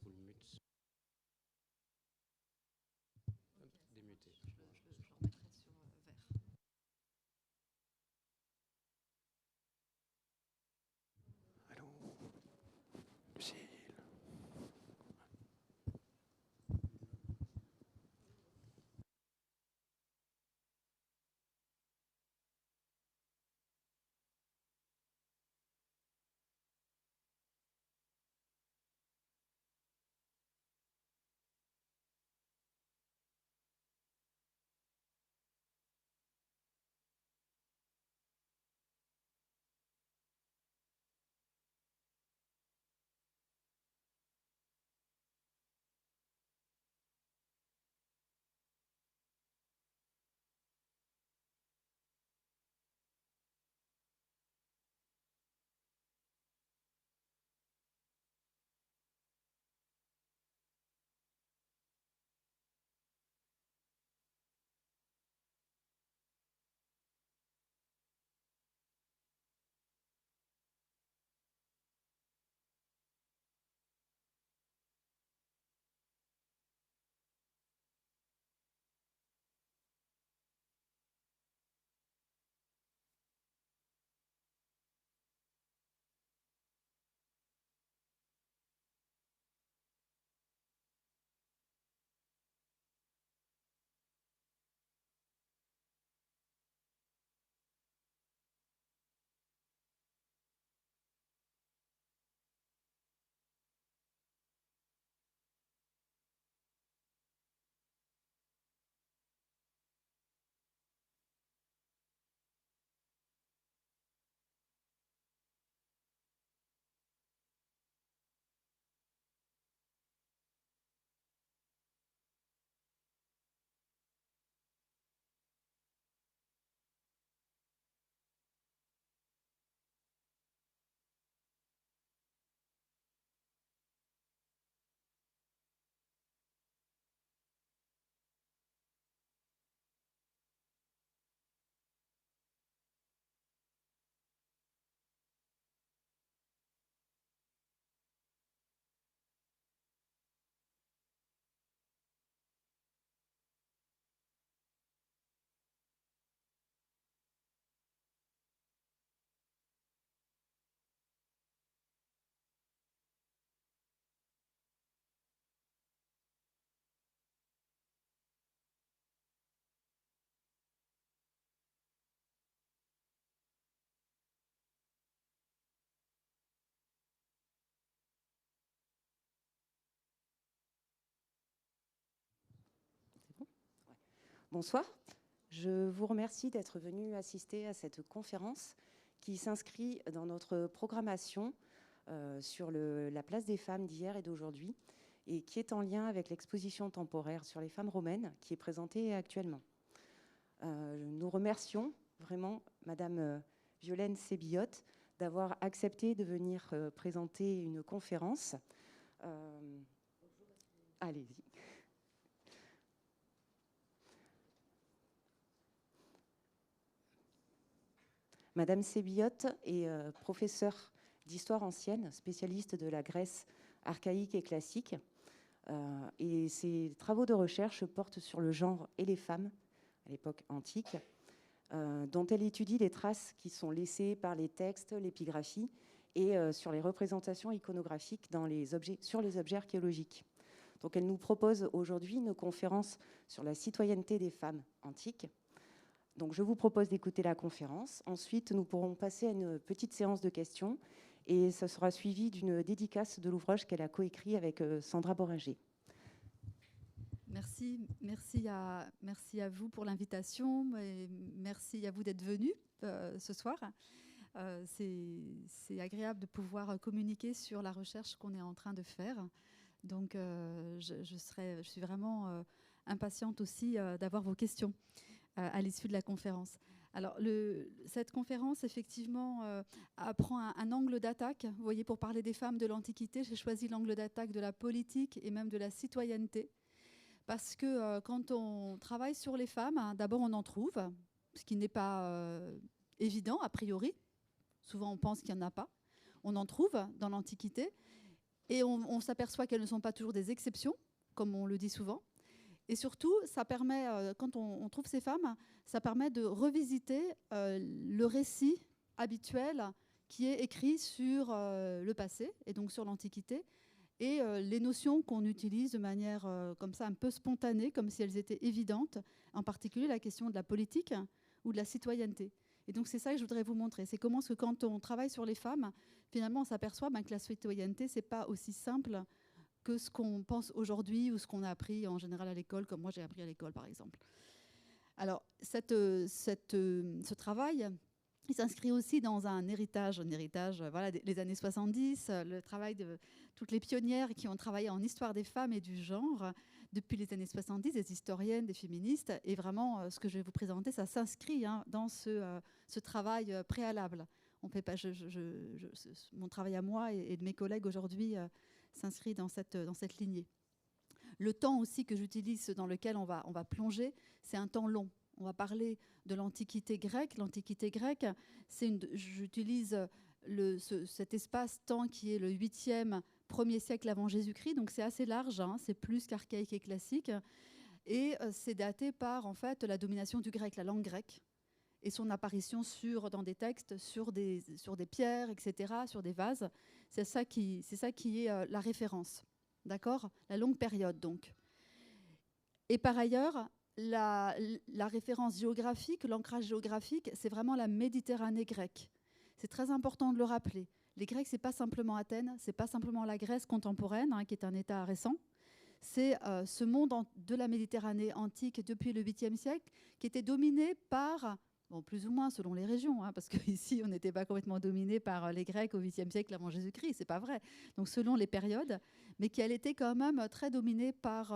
vous le mute. Hop, démuté. Je remettrai sur vert. Allô, Lucille. Bonsoir, je vous remercie d'être venu assister à cette conférence qui s'inscrit dans notre programmation sur la place des femmes d'hier et d'aujourd'hui et qui est en lien avec l'exposition temporaire sur les femmes romaines qui est présentée actuellement. Nous remercions vraiment Madame Violaine Sébillotte d'avoir accepté de venir présenter une conférence. Allez-y. Madame Sébillotte est professeure d'histoire ancienne, spécialiste de la Grèce archaïque et classique. Et ses travaux de recherche portent sur le genre et les femmes à l'époque antique, dont elle étudie les traces qui sont laissées par les textes, l'épigraphie et sur les représentations iconographiques sur les objets archéologiques. Donc elle nous propose aujourd'hui une conférence sur la citoyenneté des femmes antiques. Donc je vous propose d'écouter la conférence. Ensuite, nous pourrons passer à une petite séance de questions et ça sera suivi d'une dédicace de l'ouvrage qu'elle a coécrit avec Sandra Boringer. Merci à vous pour l'invitation et merci à vous d'être venus ce soir. C'est agréable de pouvoir communiquer sur la recherche qu'on est en train de faire. Donc je suis vraiment impatiente aussi d'avoir vos questions à l'issue de la conférence. Alors, cette conférence, effectivement, prend un angle d'attaque. Vous voyez, pour parler des femmes de l'Antiquité, j'ai choisi l'angle d'attaque de la politique et même de la citoyenneté. Parce que quand on travaille sur les femmes, hein, d'abord on en trouve, ce qui n'est pas évident a priori. Souvent on pense qu'il n'y en a pas. On en trouve dans l'Antiquité. Et on s'aperçoit qu'elles ne sont pas toujours des exceptions, comme on le dit souvent. Et surtout, ça permet, quand on trouve ces femmes, ça permet de revisiter le récit habituel qui est écrit sur le passé, et donc sur l'Antiquité, et les notions qu'on utilise de manière comme ça un peu spontanée, comme si elles étaient évidentes, en particulier la question de la politique ou de la citoyenneté. Et donc c'est ça que je voudrais vous montrer, c'est comment que quand on travaille sur les femmes, finalement on s'aperçoit que la citoyenneté, c'est pas aussi simple que ce qu'on pense aujourd'hui ou ce qu'on a appris en général à l'école, comme moi j'ai appris à l'école par exemple. Alors ce travail, il s'inscrit aussi dans un héritage voilà, des années 70, le travail de toutes les pionnières qui ont travaillé en histoire des femmes et du genre depuis les années 70, des historiennes, des féministes. Et vraiment, ce que je vais vous présenter, ça s'inscrit dans ce travail préalable. On fait pas, mon travail à moi et de mes collègues aujourd'hui s'inscrit dans cette lignée. Le temps aussi que j'utilise, dans lequel on va plonger, c'est un temps long. On va parler de l'Antiquité grecque. L'Antiquité grecque, j'utilise cet espace-temps qui est le 8e, 1er siècle avant Jésus-Christ. Donc c'est assez large, c'est plus qu'archaïque et classique. Et c'est daté par en fait la domination du grec, la langue grecque, et son apparition dans des textes, sur des pierres, etc., sur des vases. C'est ça qui est la référence. D'accord ? La longue période, donc. Et par ailleurs, la référence géographique, l'ancrage géographique, c'est vraiment la Méditerranée grecque. C'est très important de le rappeler. Les Grecs, ce n'est pas simplement Athènes, ce n'est pas simplement la Grèce contemporaine, qui est un État récent. C'est ce monde de la Méditerranée antique depuis le 8e siècle qui était dominé par, bon, plus ou moins selon les régions, parce qu'ici, on n'était pas complètement dominé par les Grecs au 8e siècle avant Jésus-Christ, c'est pas vrai. Donc selon les périodes, mais qu'elle était quand même très dominée par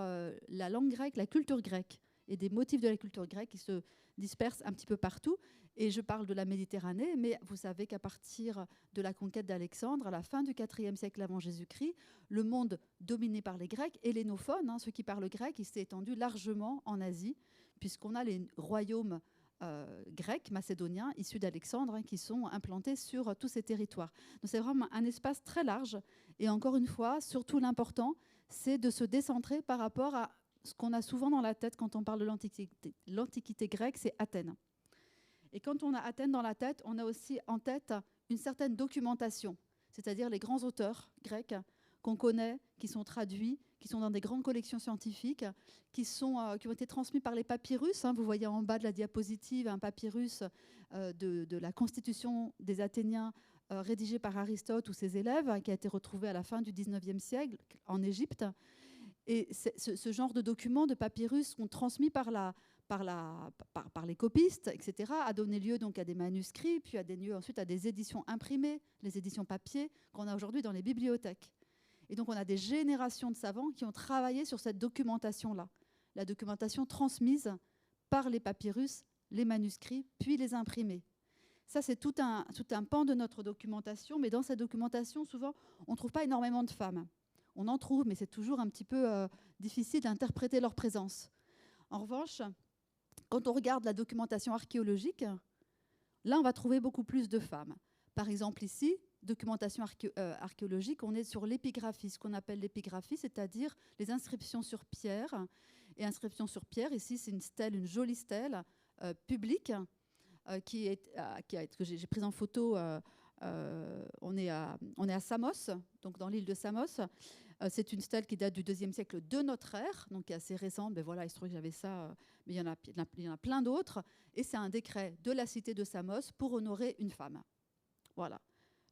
la langue grecque, la culture grecque, et des motifs de la culture grecque qui se dispersent un petit peu partout. Et je parle de la Méditerranée, mais vous savez qu'à partir de la conquête d'Alexandre, à la fin du IVe siècle avant Jésus-Christ, le monde dominé par les Grecs, hellénophones, ceux qui parlent grec, il s'est étendu largement en Asie, puisqu'on a les royaumes grecs, macédoniens, issus d'Alexandre, qui sont implantés sur tous ces territoires. Donc c'est vraiment un espace très large. Et encore une fois, surtout l'important, c'est de se décentrer par rapport à ce qu'on a souvent dans la tête quand on parle de l'Antiquité grecque, c'est Athènes. Et quand on a Athènes dans la tête, on a aussi en tête une certaine documentation, c'est-à-dire les grands auteurs grecs qu'on connaît, qui sont traduits, qui sont dans des grandes collections scientifiques, qui ont été transmis par les papyrus. Vous voyez en bas de la diapositive un papyrus de la constitution des Athéniens rédigé par Aristote ou ses élèves, qui a été retrouvé à la fin du 19e siècle en Égypte. Et ce genre de documents, de papyrus, sont transmis par les copistes, etc., a donné lieu donc à des manuscrits, puis a donné lieu ensuite à des éditions imprimées, les éditions papier qu'on a aujourd'hui dans les bibliothèques. Et donc on a des générations de savants qui ont travaillé sur cette documentation-là, la documentation transmise par les papyrus, les manuscrits, puis les imprimés. Ça, c'est tout un pan de notre documentation, mais dans cette documentation, souvent, on ne trouve pas énormément de femmes. On en trouve, mais c'est toujours un petit peu difficile d'interpréter leur présence. En revanche, quand on regarde la documentation archéologique, là, on va trouver beaucoup plus de femmes. Par exemple, ici, documentation archéologique, on est sur l'épigraphie, ce qu'on appelle l'épigraphie, c'est-à-dire les inscriptions sur pierre. Et inscription sur pierre, ici, c'est une stèle, une jolie stèle publique que j'ai prise en photo. On est à Samos, donc dans l'île de Samos. C'est une stèle qui date du IIe siècle de notre ère, donc qui est assez récente. Mais voilà, il se trouve que j'avais ça, mais il y en a plein d'autres. Et c'est un décret de la cité de Samos pour honorer une femme. Voilà.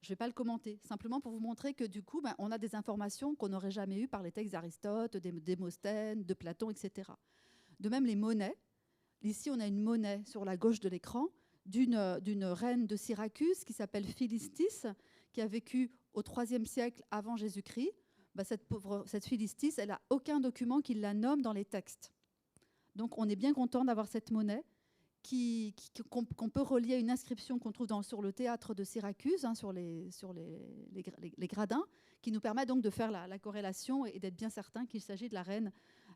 Je ne vais pas le commenter, simplement pour vous montrer que du coup, on a des informations qu'on n'aurait jamais eues par les textes d'Aristote, de Démosthène, de Platon, etc. De même, les monnaies. Ici, on a une monnaie sur la gauche de l'écran d'une reine de Syracuse qui s'appelle Philistis, qui a vécu au IIIe siècle avant Jésus-Christ. Cette Philistis, elle n'a aucun document qui la nomme dans les textes. Donc on est bien content d'avoir cette monnaie qu'on peut relier à une inscription qu'on trouve sur le théâtre de Syracuse, sur les gradins, qui nous permet donc de faire la corrélation et d'être bien certain qu'il s'agit de la reine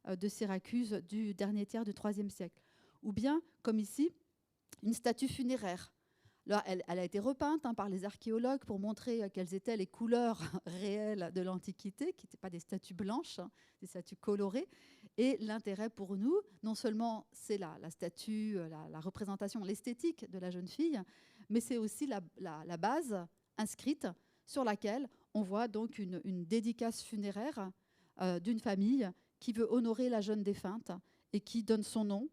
de Syracuse du dernier tiers du IIIe siècle. Ou bien, comme ici, une statue funéraire. Là, elle a été repeinte par les archéologues pour montrer quelles étaient les couleurs réelles de l'Antiquité, qui n'étaient pas des statues blanches, des statues colorées. Et l'intérêt pour nous, non seulement c'est la statue, la représentation, l'esthétique de la jeune fille, mais c'est aussi la base inscrite sur laquelle on voit donc une dédicace funéraire d'une famille qui veut honorer la jeune défunte et qui donne son nom,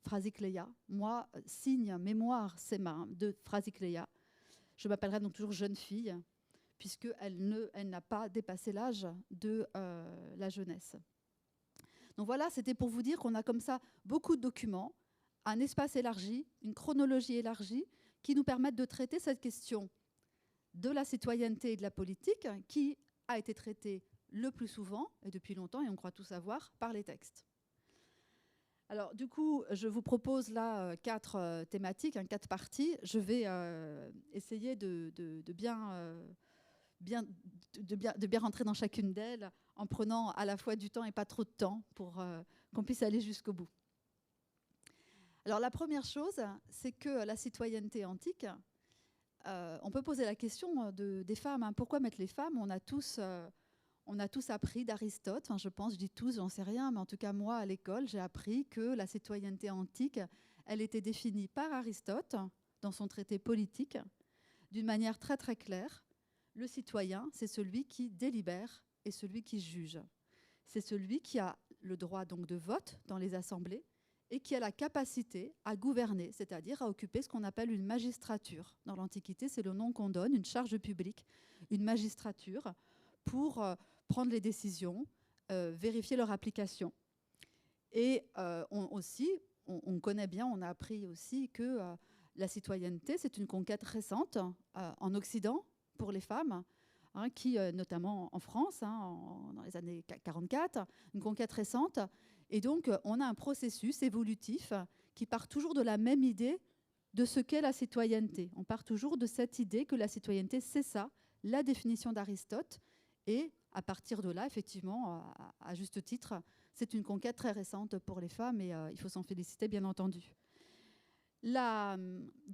Phrasicléa. Moi, signe, mémoire, c'est de Phrasicléa. Je m'appellerai donc toujours jeune fille, puisqu'elle n'a pas dépassé l'âge de la jeunesse. Donc voilà, c'était pour vous dire qu'on a comme ça beaucoup de documents, un espace élargi, une chronologie élargie, qui nous permettent de traiter cette question de la citoyenneté et de la politique, qui a été traitée le plus souvent, et depuis longtemps, et on croit tout savoir, par les textes. Alors, du coup, je vous propose là 4 thématiques, 4 parties. Je vais essayer de bien rentrer dans chacune d'elles en prenant à la fois du temps et pas trop de temps pour qu'on puisse aller jusqu'au bout. Alors, la première chose, c'est que la citoyenneté antique, on peut poser la question des femmes. Hein. Pourquoi mettre les femmes ? On a tous appris d'Aristote, enfin, je pense, je dis tous, j'en sais rien, mais en tout cas moi à l'école, j'ai appris que la citoyenneté antique, elle était définie par Aristote dans son traité politique d'une manière très très claire. Le citoyen, c'est celui qui délibère et celui qui juge. C'est celui qui a le droit donc de vote dans les assemblées et qui a la capacité à gouverner, c'est-à-dire à occuper ce qu'on appelle une magistrature. Dans l'Antiquité, c'est le nom qu'on donne, une charge publique, une magistrature, pour prendre les décisions, vérifier leur application. Et on connaît bien, on a appris aussi que la citoyenneté, c'est une conquête récente en Occident pour les femmes, hein, qui, notamment en France, hein, dans les années 44, une conquête récente. Et donc, on a un processus évolutif qui part toujours de la même idée de ce qu'est la citoyenneté. On part toujours de cette idée que la citoyenneté, c'est ça, la définition d'Aristote. Et à partir de là, effectivement, à juste titre, c'est une conquête très récente pour les femmes et il faut s'en féliciter, bien entendu. Dans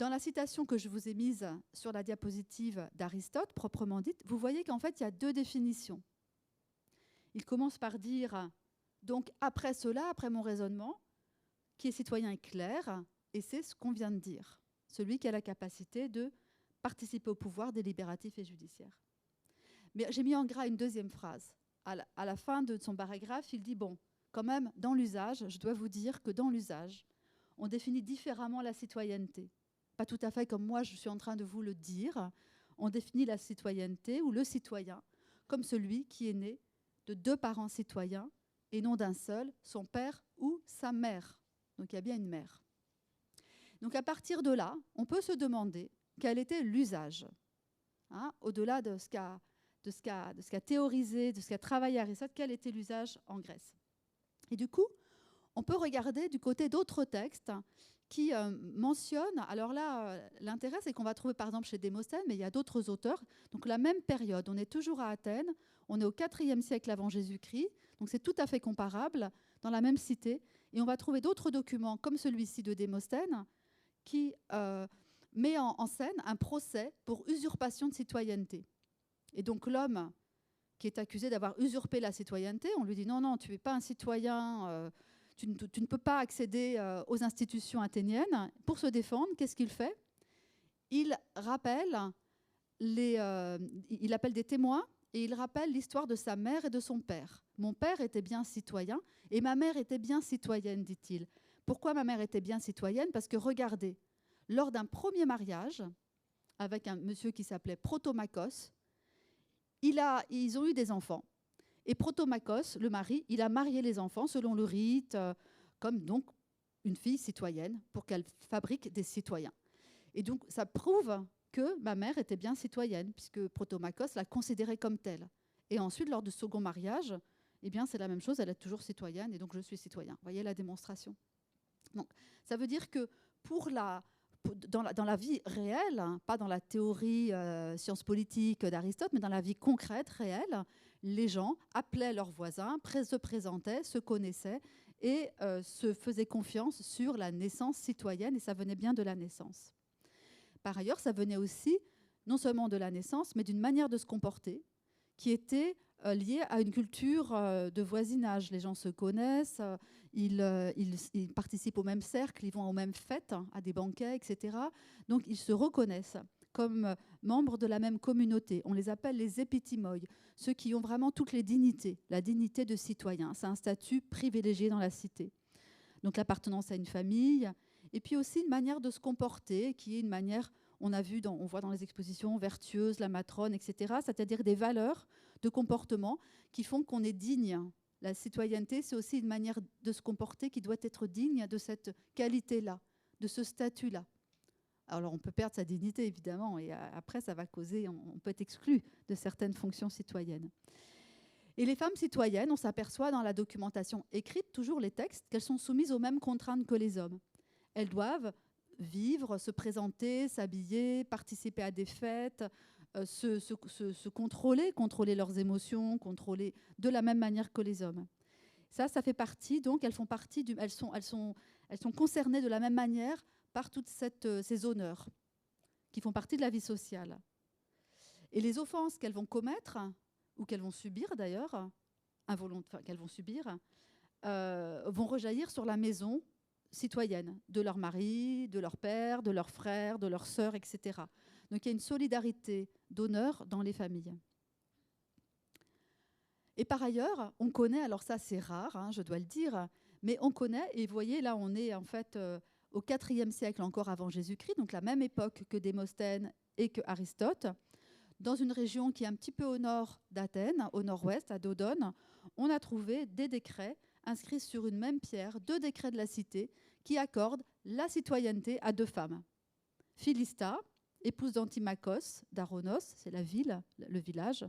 la citation que je vous ai mise sur la diapositive d'Aristote, proprement dite, vous voyez qu'en fait, il y a 2 définitions. Il commence par dire, donc après cela, après mon raisonnement, qui est citoyen est clair, et c'est ce qu'on vient de dire, celui qui a la capacité de participer au pouvoir délibératif et judiciaire. Mais j'ai mis en gras une 2e phrase. À la fin de son paragraphe, il dit, bon, quand même, dans l'usage, je dois vous dire que dans l'usage, on définit différemment la citoyenneté. Pas tout à fait comme moi, je suis en train de vous le dire. On définit la citoyenneté ou le citoyen comme celui qui est né de 2 parents citoyens et non d'un seul, son père ou sa mère. Donc il y a bien une mère. Donc à partir de là, on peut se demander quel était l'usage. Hein, au-delà de ce qu'a théorisé, de ce qu'a travaillé Aristote, quel était l'usage en Grèce. Et du coup, on peut regarder du côté d'autres textes qui mentionnent, alors là, l'intérêt, c'est qu'on va trouver par exemple chez Démosthène, mais il y a d'autres auteurs, donc la même période, on est toujours à Athènes, on est au IVe siècle avant Jésus-Christ, donc c'est tout à fait comparable, dans la même cité, et on va trouver d'autres documents, comme celui-ci de Démosthène, qui met en scène un procès pour usurpation de citoyenneté. Et donc l'homme qui est accusé d'avoir usurpé la citoyenneté, on lui dit non, non, tu n'es pas un citoyen, tu ne peux pas accéder aux institutions athéniennes. Pour se défendre, qu'est-ce qu'il fait ? Il appelle des témoins et il rappelle l'histoire de sa mère et de son père. Mon père était bien citoyen et ma mère était bien citoyenne, dit-il. Pourquoi ma mère était bien citoyenne ? Parce que regardez, lors d'un premier mariage avec un monsieur qui s'appelait Protomachos, ils ont eu des enfants. Et Protomachos, le mari, il a marié les enfants selon le rite, comme donc une fille citoyenne, pour qu'elle fabrique des citoyens. Et donc, ça prouve que ma mère était bien citoyenne, puisque Protomachos l'a considérée comme telle. Et ensuite, lors du second mariage, eh bien, c'est la même chose, elle est toujours citoyenne, et donc je suis citoyen. Vous voyez la démonstration. Donc, ça veut dire que dans la vie réelle, hein, pas dans la théorie sciences politiques d'Aristote, mais dans la vie concrète, réelle, les gens appelaient leurs voisins, se présentaient, se connaissaient et se faisaient confiance sur la naissance citoyenne, et ça venait bien de la naissance. Par ailleurs, ça venait aussi non seulement de la naissance, mais d'une manière de se comporter qui était liée à une culture de voisinage. Les gens se connaissent, ils participent au même cercle, ils vont aux mêmes fêtes, à des banquets, etc. Donc ils se reconnaissent comme membres de la même communauté. On les appelle les épitimoïs, ceux qui ont vraiment toutes les dignités, la dignité de citoyen. C'est un statut privilégié dans la cité. Donc l'appartenance à une famille, et puis aussi une manière de se comporter, qui est une manière, on voit dans les expositions, vertueuse, la matrone, etc., c'est-à-dire des valeurs de comportement qui font qu'on est digne. La citoyenneté, c'est aussi une manière de se comporter qui doit être digne de cette qualité-là, de ce statut-là. Alors on peut perdre sa dignité, évidemment, et après, ça va causer, on peut être exclu de certaines fonctions citoyennes. Et les femmes citoyennes, on s'aperçoit dans la documentation écrite, toujours les textes, qu'elles sont soumises aux mêmes contraintes que les hommes. Elles doivent vivre, se présenter, s'habiller, participer à des fêtes, se contrôler leurs émotions, contrôler de la même manière que les hommes. Ça fait partie, donc elles sont concernées de la même manière par toutes ces honneurs qui font partie de la vie sociale. Et les offenses qu'elles vont commettre, ou qu'elles vont subir d'ailleurs, qu'elles vont subir, vont rejaillir sur la maison citoyenne, de leur mari, de leur père, de leurs frères, de leurs sœurs, etc. Donc il y a une solidarité d'honneur dans les familles. Et par ailleurs, on connaît, alors ça c'est rare, je dois le dire, mais on connaît, et vous voyez là on est en fait au IVe siècle encore avant Jésus-Christ, donc la même époque que Démosthène et que Aristote, dans une région qui est un petit peu au nord d'Athènes, au nord-ouest, à Dodone, on a trouvé des décrets inscrits sur une même pierre, 2 décrets de la cité, qui accordent la citoyenneté à 2 femmes. Philista, épouse d'Antimachos, d'Aronos, c'est la ville, le village,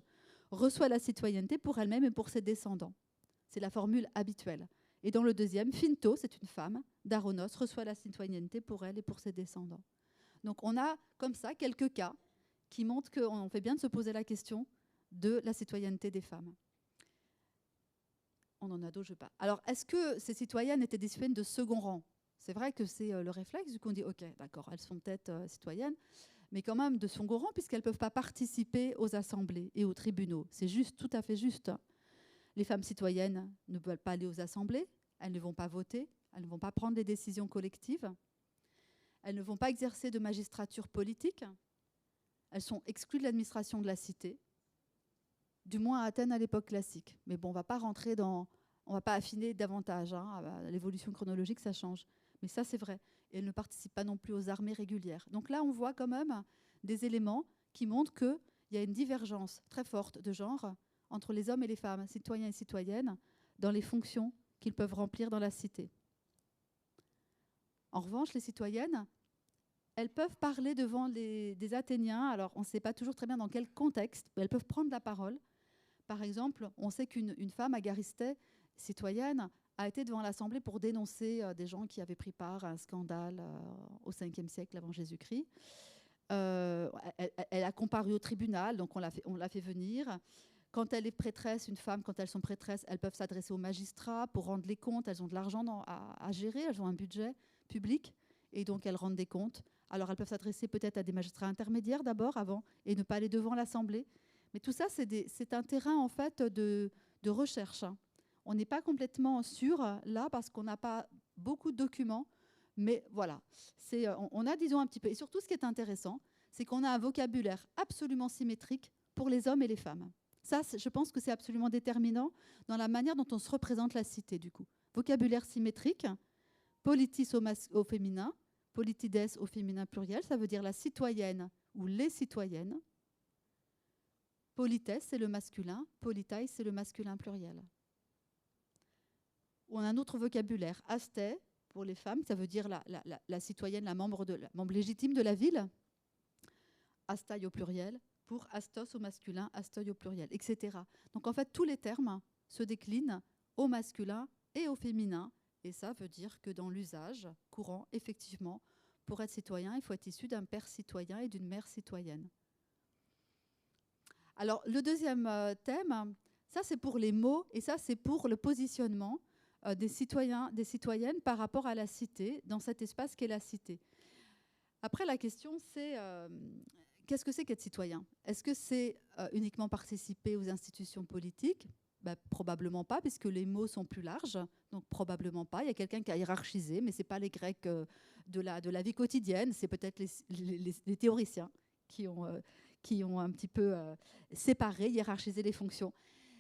reçoit la citoyenneté pour elle-même et pour ses descendants. C'est la formule habituelle. Et dans le deuxième, Phinto, c'est une femme d'Aronos, reçoit la citoyenneté pour elle et pour ses descendants. Donc on a comme ça quelques cas qui montrent qu'on fait bien de se poser la question de la citoyenneté des femmes. On en a d'autres, je ne sais pas. Alors, est-ce que ces citoyennes étaient des citoyennes de second rang? C'est vrai que c'est le réflexe, du coup on dit, ok, d'accord, elles sont peut-être citoyennes, mais quand même de second rang, puisqu'elles ne peuvent pas participer aux assemblées et aux tribunaux. C'est juste, tout à fait juste. Les femmes citoyennes ne veulent pas aller aux assemblées, elles ne vont pas voter, elles ne vont pas prendre des décisions collectives, elles ne vont pas exercer de magistrature politique, elles sont exclues de l'administration de la cité, du moins à Athènes à l'époque classique. Mais bon, on ne va pas affiner davantage. L'évolution chronologique, ça change. Mais ça, c'est vrai. Et elles ne participent pas non plus aux armées régulières. Donc là, on voit quand même des éléments qui montrent qu'il y a une divergence très forte de genre entre les hommes et les femmes, citoyens et citoyennes, dans les fonctions qu'ils peuvent remplir dans la cité. En revanche, les citoyennes, elles peuvent parler devant des Athéniens. Alors, on ne sait pas toujours très bien dans quel contexte, mais elles peuvent prendre la parole. Par exemple, on sait qu'une femme, Agaristée, citoyenne, a été devant l'Assemblée pour dénoncer des gens qui avaient pris part à un scandale au 5e siècle avant Jésus-Christ. Elle a comparu au tribunal, donc on l'a fait venir. Quand elle est prêtresse, une femme, quand elles sont prêtresses, elles peuvent s'adresser aux magistrats pour rendre les comptes. Elles ont de l'argent à gérer, elles ont un budget public, et donc elles rendent des comptes. Alors elles peuvent s'adresser peut-être à des magistrats intermédiaires d'abord, avant, et ne pas aller devant l'Assemblée. Mais tout ça, c'est un terrain en fait de recherche. On n'est pas complètement sûr là parce qu'on n'a pas beaucoup de documents, mais voilà. On a, disons, un petit peu. Et surtout, ce qui est intéressant, c'est qu'on a un vocabulaire absolument symétrique pour les hommes et les femmes. Ça, je pense que c'est absolument déterminant dans la manière dont on se représente la cité, du coup. Vocabulaire symétrique, politis au féminin, politides au féminin pluriel, ça veut dire la citoyenne ou les citoyennes. Polites, c'est le masculin. Politai, c'est le masculin pluriel. On a un autre vocabulaire. Asté, pour les femmes, ça veut dire la citoyenne, la membre légitime de la ville. Astai au pluriel. Pour astos au masculin, astoi au pluriel, etc. Donc en fait, tous les termes se déclinent au masculin et au féminin. Et ça veut dire que dans l'usage courant, effectivement, pour être citoyen, il faut être issu d'un père citoyen et d'une mère citoyenne. Alors, le deuxième thème, ça c'est pour les mots et ça c'est pour le positionnement des citoyens, des citoyennes par rapport à la cité, dans cet espace qu'est la cité. Après, la question, c'est qu'est-ce que c'est qu'être citoyen? Est-ce que c'est uniquement participer aux institutions politiques? Ben, probablement pas, puisque les mots sont plus larges, donc probablement pas. Il y a quelqu'un qui a hiérarchisé, mais ce n'est pas les Grecs de la vie quotidienne, c'est peut-être les théoriciens qui ont un petit peu séparé, hiérarchisé les fonctions.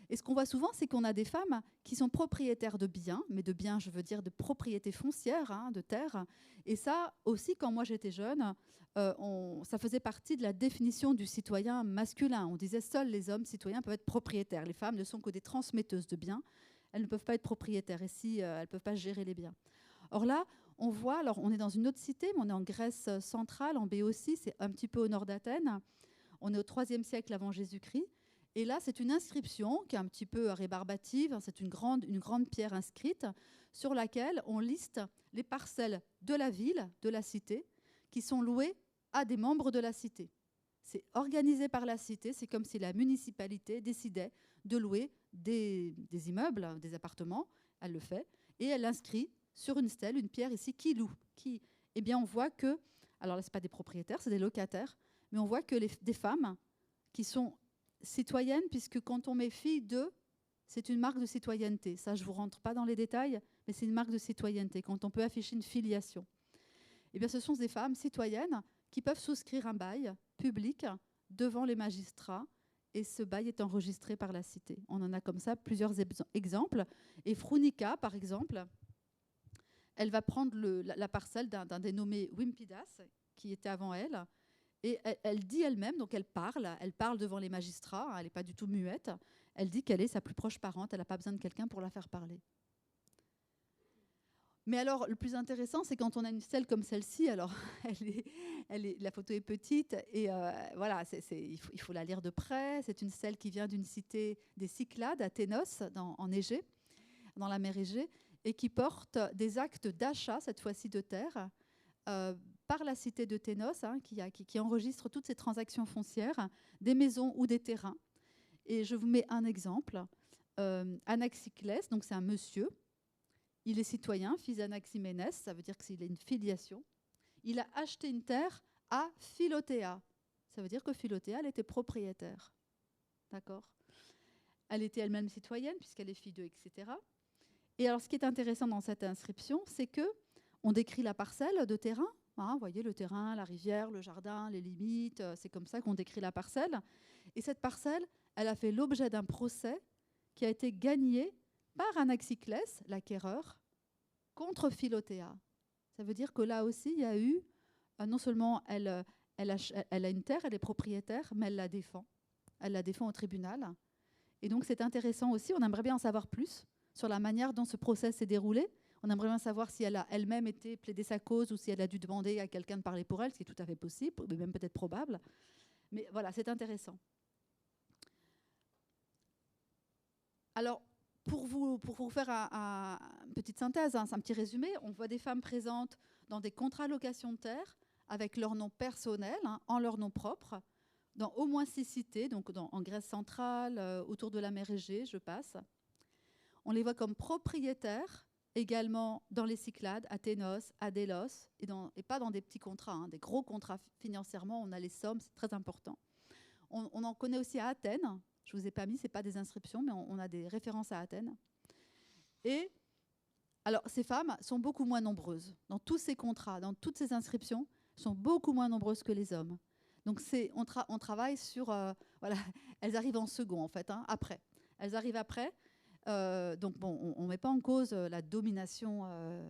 Et ce qu'on voit souvent, c'est qu'on a des femmes qui sont propriétaires de biens, mais de biens, je veux dire, de propriété foncière, hein, de terre. Et ça aussi, quand moi j'étais jeune, ça faisait partie de la définition du citoyen masculin. On disait seuls les hommes citoyens peuvent être propriétaires. Les femmes ne sont que des transmetteuses de biens. Elles ne peuvent pas être propriétaires. Et si elles ne peuvent pas gérer les biens. Or là, on voit, alors on est dans une autre cité, mais on est en Grèce centrale, en Béotie, c'est un petit peu au nord d'Athènes. On est au IIIe siècle avant Jésus-Christ. Et là, c'est une inscription qui est un petit peu rébarbative. C'est une grande pierre inscrite sur laquelle on liste les parcelles de la ville, de la cité, qui sont louées à des membres de la cité. C'est organisé par la cité. C'est comme si la municipalité décidait de louer des immeubles, des appartements. Elle le fait. Et elle inscrit sur une stèle, une pierre ici, qui loue. Eh bien, on voit que, alors là, ce n'est pas des propriétaires, c'est des locataires, mais on voit que des femmes qui sont citoyennes, puisque quand on met fille de, c'est une marque de citoyenneté. Ça, je ne vous rentre pas dans les détails, mais c'est une marque de citoyenneté, quand on peut afficher une filiation. Eh bien, ce sont des femmes citoyennes qui peuvent souscrire un bail public devant les magistrats, et ce bail est enregistré par la cité. On en a comme ça plusieurs exemples. Et Phrounika, par exemple, elle va prendre la parcelle d'un dénommé Wimpidas, qui était avant elle, et elle dit elle-même, donc elle parle devant les magistrats, hein, elle n'est pas du tout muette, elle dit qu'elle est sa plus proche parente, elle n'a pas besoin de quelqu'un pour la faire parler. Mais alors, le plus intéressant, c'est quand on a une stèle comme celle-ci, alors la photo est petite, et voilà, il faut la lire de près. C'est une stèle qui vient d'une cité des Cyclades, à Thénos, en Égée, dans la mer Égée, et qui porte des actes d'achat, cette fois-ci de terre, par la cité de Thénos, hein, qui enregistre toutes ces transactions foncières, des maisons ou des terrains. Et je vous mets un exemple. Anaxiclès, donc c'est un monsieur, il est citoyen, fils d'Anaximénès, ça veut dire qu'il a une filiation. Il a acheté une terre à Philotéa. Ça veut dire que Philotéa, elle était propriétaire. D'accord ? Elle était elle-même citoyenne, puisqu'elle est fille d'eux, etc. Et alors, ce qui est intéressant dans cette inscription, c'est qu'on décrit la parcelle de terrain. Hein, vous voyez, le terrain, la rivière, le jardin, les limites, c'est comme ça qu'on décrit la parcelle. Et cette parcelle, elle a fait l'objet d'un procès qui a été gagné par Anaxiclès, l'acquéreur, contre Philotéa. Ça veut dire que là aussi, il y a eu, non seulement elle a une terre, elle est propriétaire, mais elle la défend. Elle la défend au tribunal. Et donc, c'est intéressant aussi, on aimerait bien en savoir plus sur la manière dont ce procès s'est déroulé. On aimerait bien savoir si elle a elle-même été plaider sa cause ou si elle a dû demander à quelqu'un de parler pour elle, ce qui est tout à fait possible, mais même peut-être probable. Mais voilà, c'est intéressant. Alors, pour vous faire une petite synthèse, hein, un petit résumé, on voit des femmes présentes dans des contrats location de terre avec leur nom personnel, hein, en leur nom propre, dans au moins 6 cités, donc en Grèce centrale, autour de la mer Égée, je passe. On les voit comme propriétaires également dans les Cyclades, à Thénos, à Délos, et pas dans des petits contrats, hein, des gros contrats financièrement, on a les sommes, c'est très important. On en connaît aussi à Athènes. Je ne vous ai pas mis, ce n'est pas des inscriptions, mais on a des références à Athènes. Et alors, ces femmes sont beaucoup moins nombreuses. Dans tous ces contrats, dans toutes ces inscriptions, sont beaucoup moins nombreuses que les hommes. Donc, on travaille sur... voilà, elles arrivent en second, en fait, hein, après. Elles arrivent après. Donc, bon, on ne met pas en cause la domination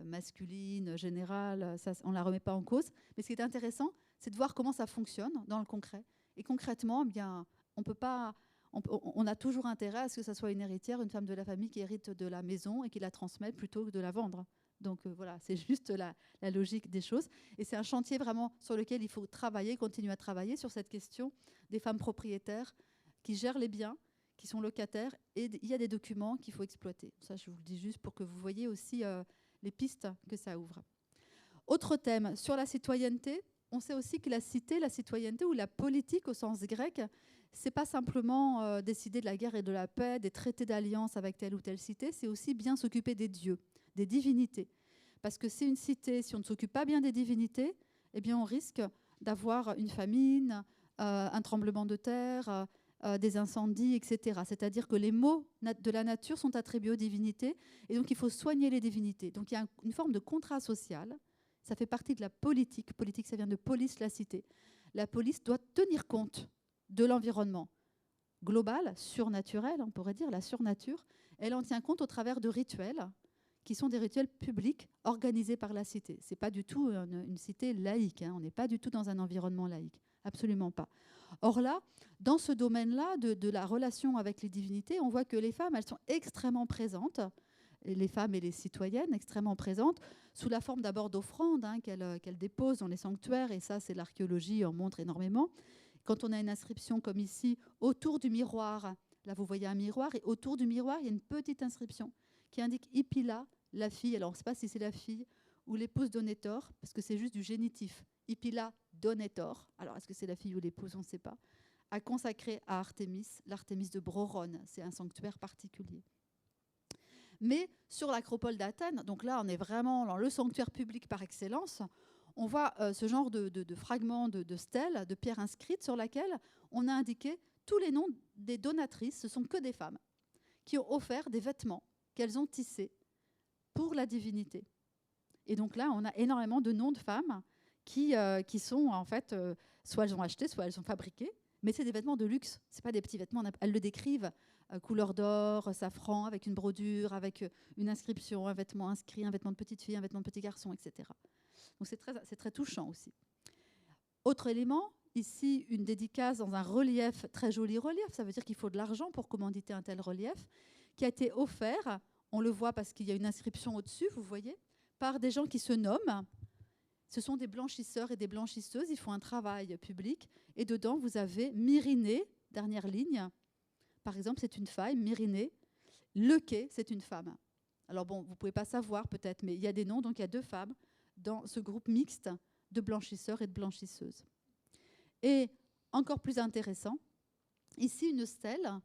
masculine, générale, ça, on ne la remet pas en cause. Mais ce qui est intéressant, c'est de voir comment ça fonctionne dans le concret. Et concrètement, eh bien, on a toujours intérêt à ce que ça soit une héritière, une femme de la famille qui hérite de la maison et qui la transmette plutôt que de la vendre. Donc voilà, c'est juste la logique des choses. Et c'est un chantier vraiment sur lequel il faut travailler, continuer à travailler sur cette question des femmes propriétaires qui gèrent les biens, qui sont locataires, et il y a des documents qu'il faut exploiter. Ça, je vous le dis juste pour que vous voyez aussi les pistes que ça ouvre. Autre thème, sur la citoyenneté, on sait aussi que la cité, la citoyenneté ou la politique au sens grec, c'est pas simplement décider de la guerre et de la paix, des traités d'alliance avec telle ou telle cité, c'est aussi bien s'occuper des dieux, des divinités. Parce que c'est une cité, si on ne s'occupe pas bien des divinités, eh bien, on risque d'avoir une famine, un tremblement de terre, des incendies, etc. C'est-à-dire que les maux de la nature sont attribués aux divinités, et donc il faut soigner les divinités. Donc il y a une forme de contrat social, ça fait partie de la politique. Politique, ça vient de polis, la cité. La police doit tenir compte de l'environnement global, surnaturel, on pourrait dire, la surnature. Elle en tient compte au travers de rituels, qui sont des rituels publics organisés par la cité. Ce n'est pas du tout une cité laïque, hein. On n'est pas du tout dans un environnement laïque, absolument pas. Or là, dans ce domaine-là de la relation avec les divinités, on voit que les femmes, elles sont extrêmement présentes, les femmes et les citoyennes extrêmement présentes, sous la forme d'abord d'offrandes, hein, qu'elles déposent dans les sanctuaires, et ça, c'est l'archéologie en montre énormément. Quand on a une inscription comme ici, autour du miroir, là vous voyez un miroir, et autour du miroir, il y a une petite inscription qui indique Hippila, la fille, alors on ne sait pas si c'est la fille ou l'épouse d'Onétor, parce que c'est juste du génitif. Hippila d'Onétor, alors est-ce que c'est la fille ou l'épouse, on ne sait pas, a consacré à Artémis, l'Artémis de Brorone, c'est un sanctuaire particulier. Mais sur l'acropole d'Athènes, donc là on est vraiment dans le sanctuaire public par excellence, on voit ce genre de fragments de stèles, de pierres inscrites sur laquelle on a indiqué tous les noms des donatrices, ce ne sont que des femmes, qui ont offert des vêtements qu'elles ont tissés pour la divinité. Et donc là, on a énormément de noms de femmes qui sont en fait, soit elles ont acheté, soit elles ont fabriqué, mais c'est des vêtements de luxe, ce n'est pas des petits vêtements, elles le décrivent, couleur d'or, safran, avec une brodure, avec une inscription, un vêtement inscrit, un vêtement de petite fille, un vêtement de petit garçon, etc. Donc c'est très touchant aussi. Autre élément, ici une dédicace dans un relief, très joli relief, ça veut dire qu'il faut de l'argent pour commanditer un tel relief, qui a été offert, on le voit parce qu'il y a une inscription au-dessus, vous voyez, par des gens qui se nomment. Ce sont des blanchisseurs et des blanchisseuses, ils font un travail public, et dedans vous avez Myrinée, dernière ligne, par exemple c'est une femme, Myrinée, Leuquée, c'est une femme. Alors bon, vous ne pouvez pas savoir peut-être, mais il y a des noms, donc il y a 2 femmes dans ce groupe mixte de blanchisseurs et de blanchisseuses. Et encore plus intéressant, ici une stèle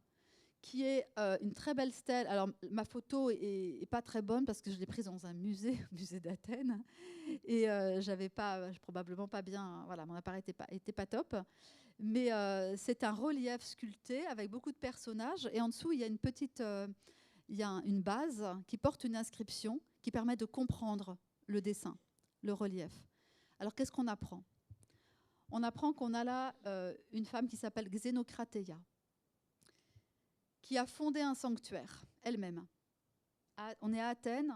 qui est une très belle stèle. Alors ma photo est pas très bonne parce que je l'ai prise dans un musée, musée d'Athènes, et j'avais pas, probablement pas bien, voilà, mon appareil était pas top. Mais c'est un relief sculpté avec beaucoup de personnages, et en dessous il y a une petite, il y a une base qui porte une inscription qui permet de comprendre le dessin, le relief. Alors qu'est-ce qu'on apprend? On apprend qu'on a là une femme qui s'appelle Xénocratéia, qui a fondé un sanctuaire elle-même. On est à Athènes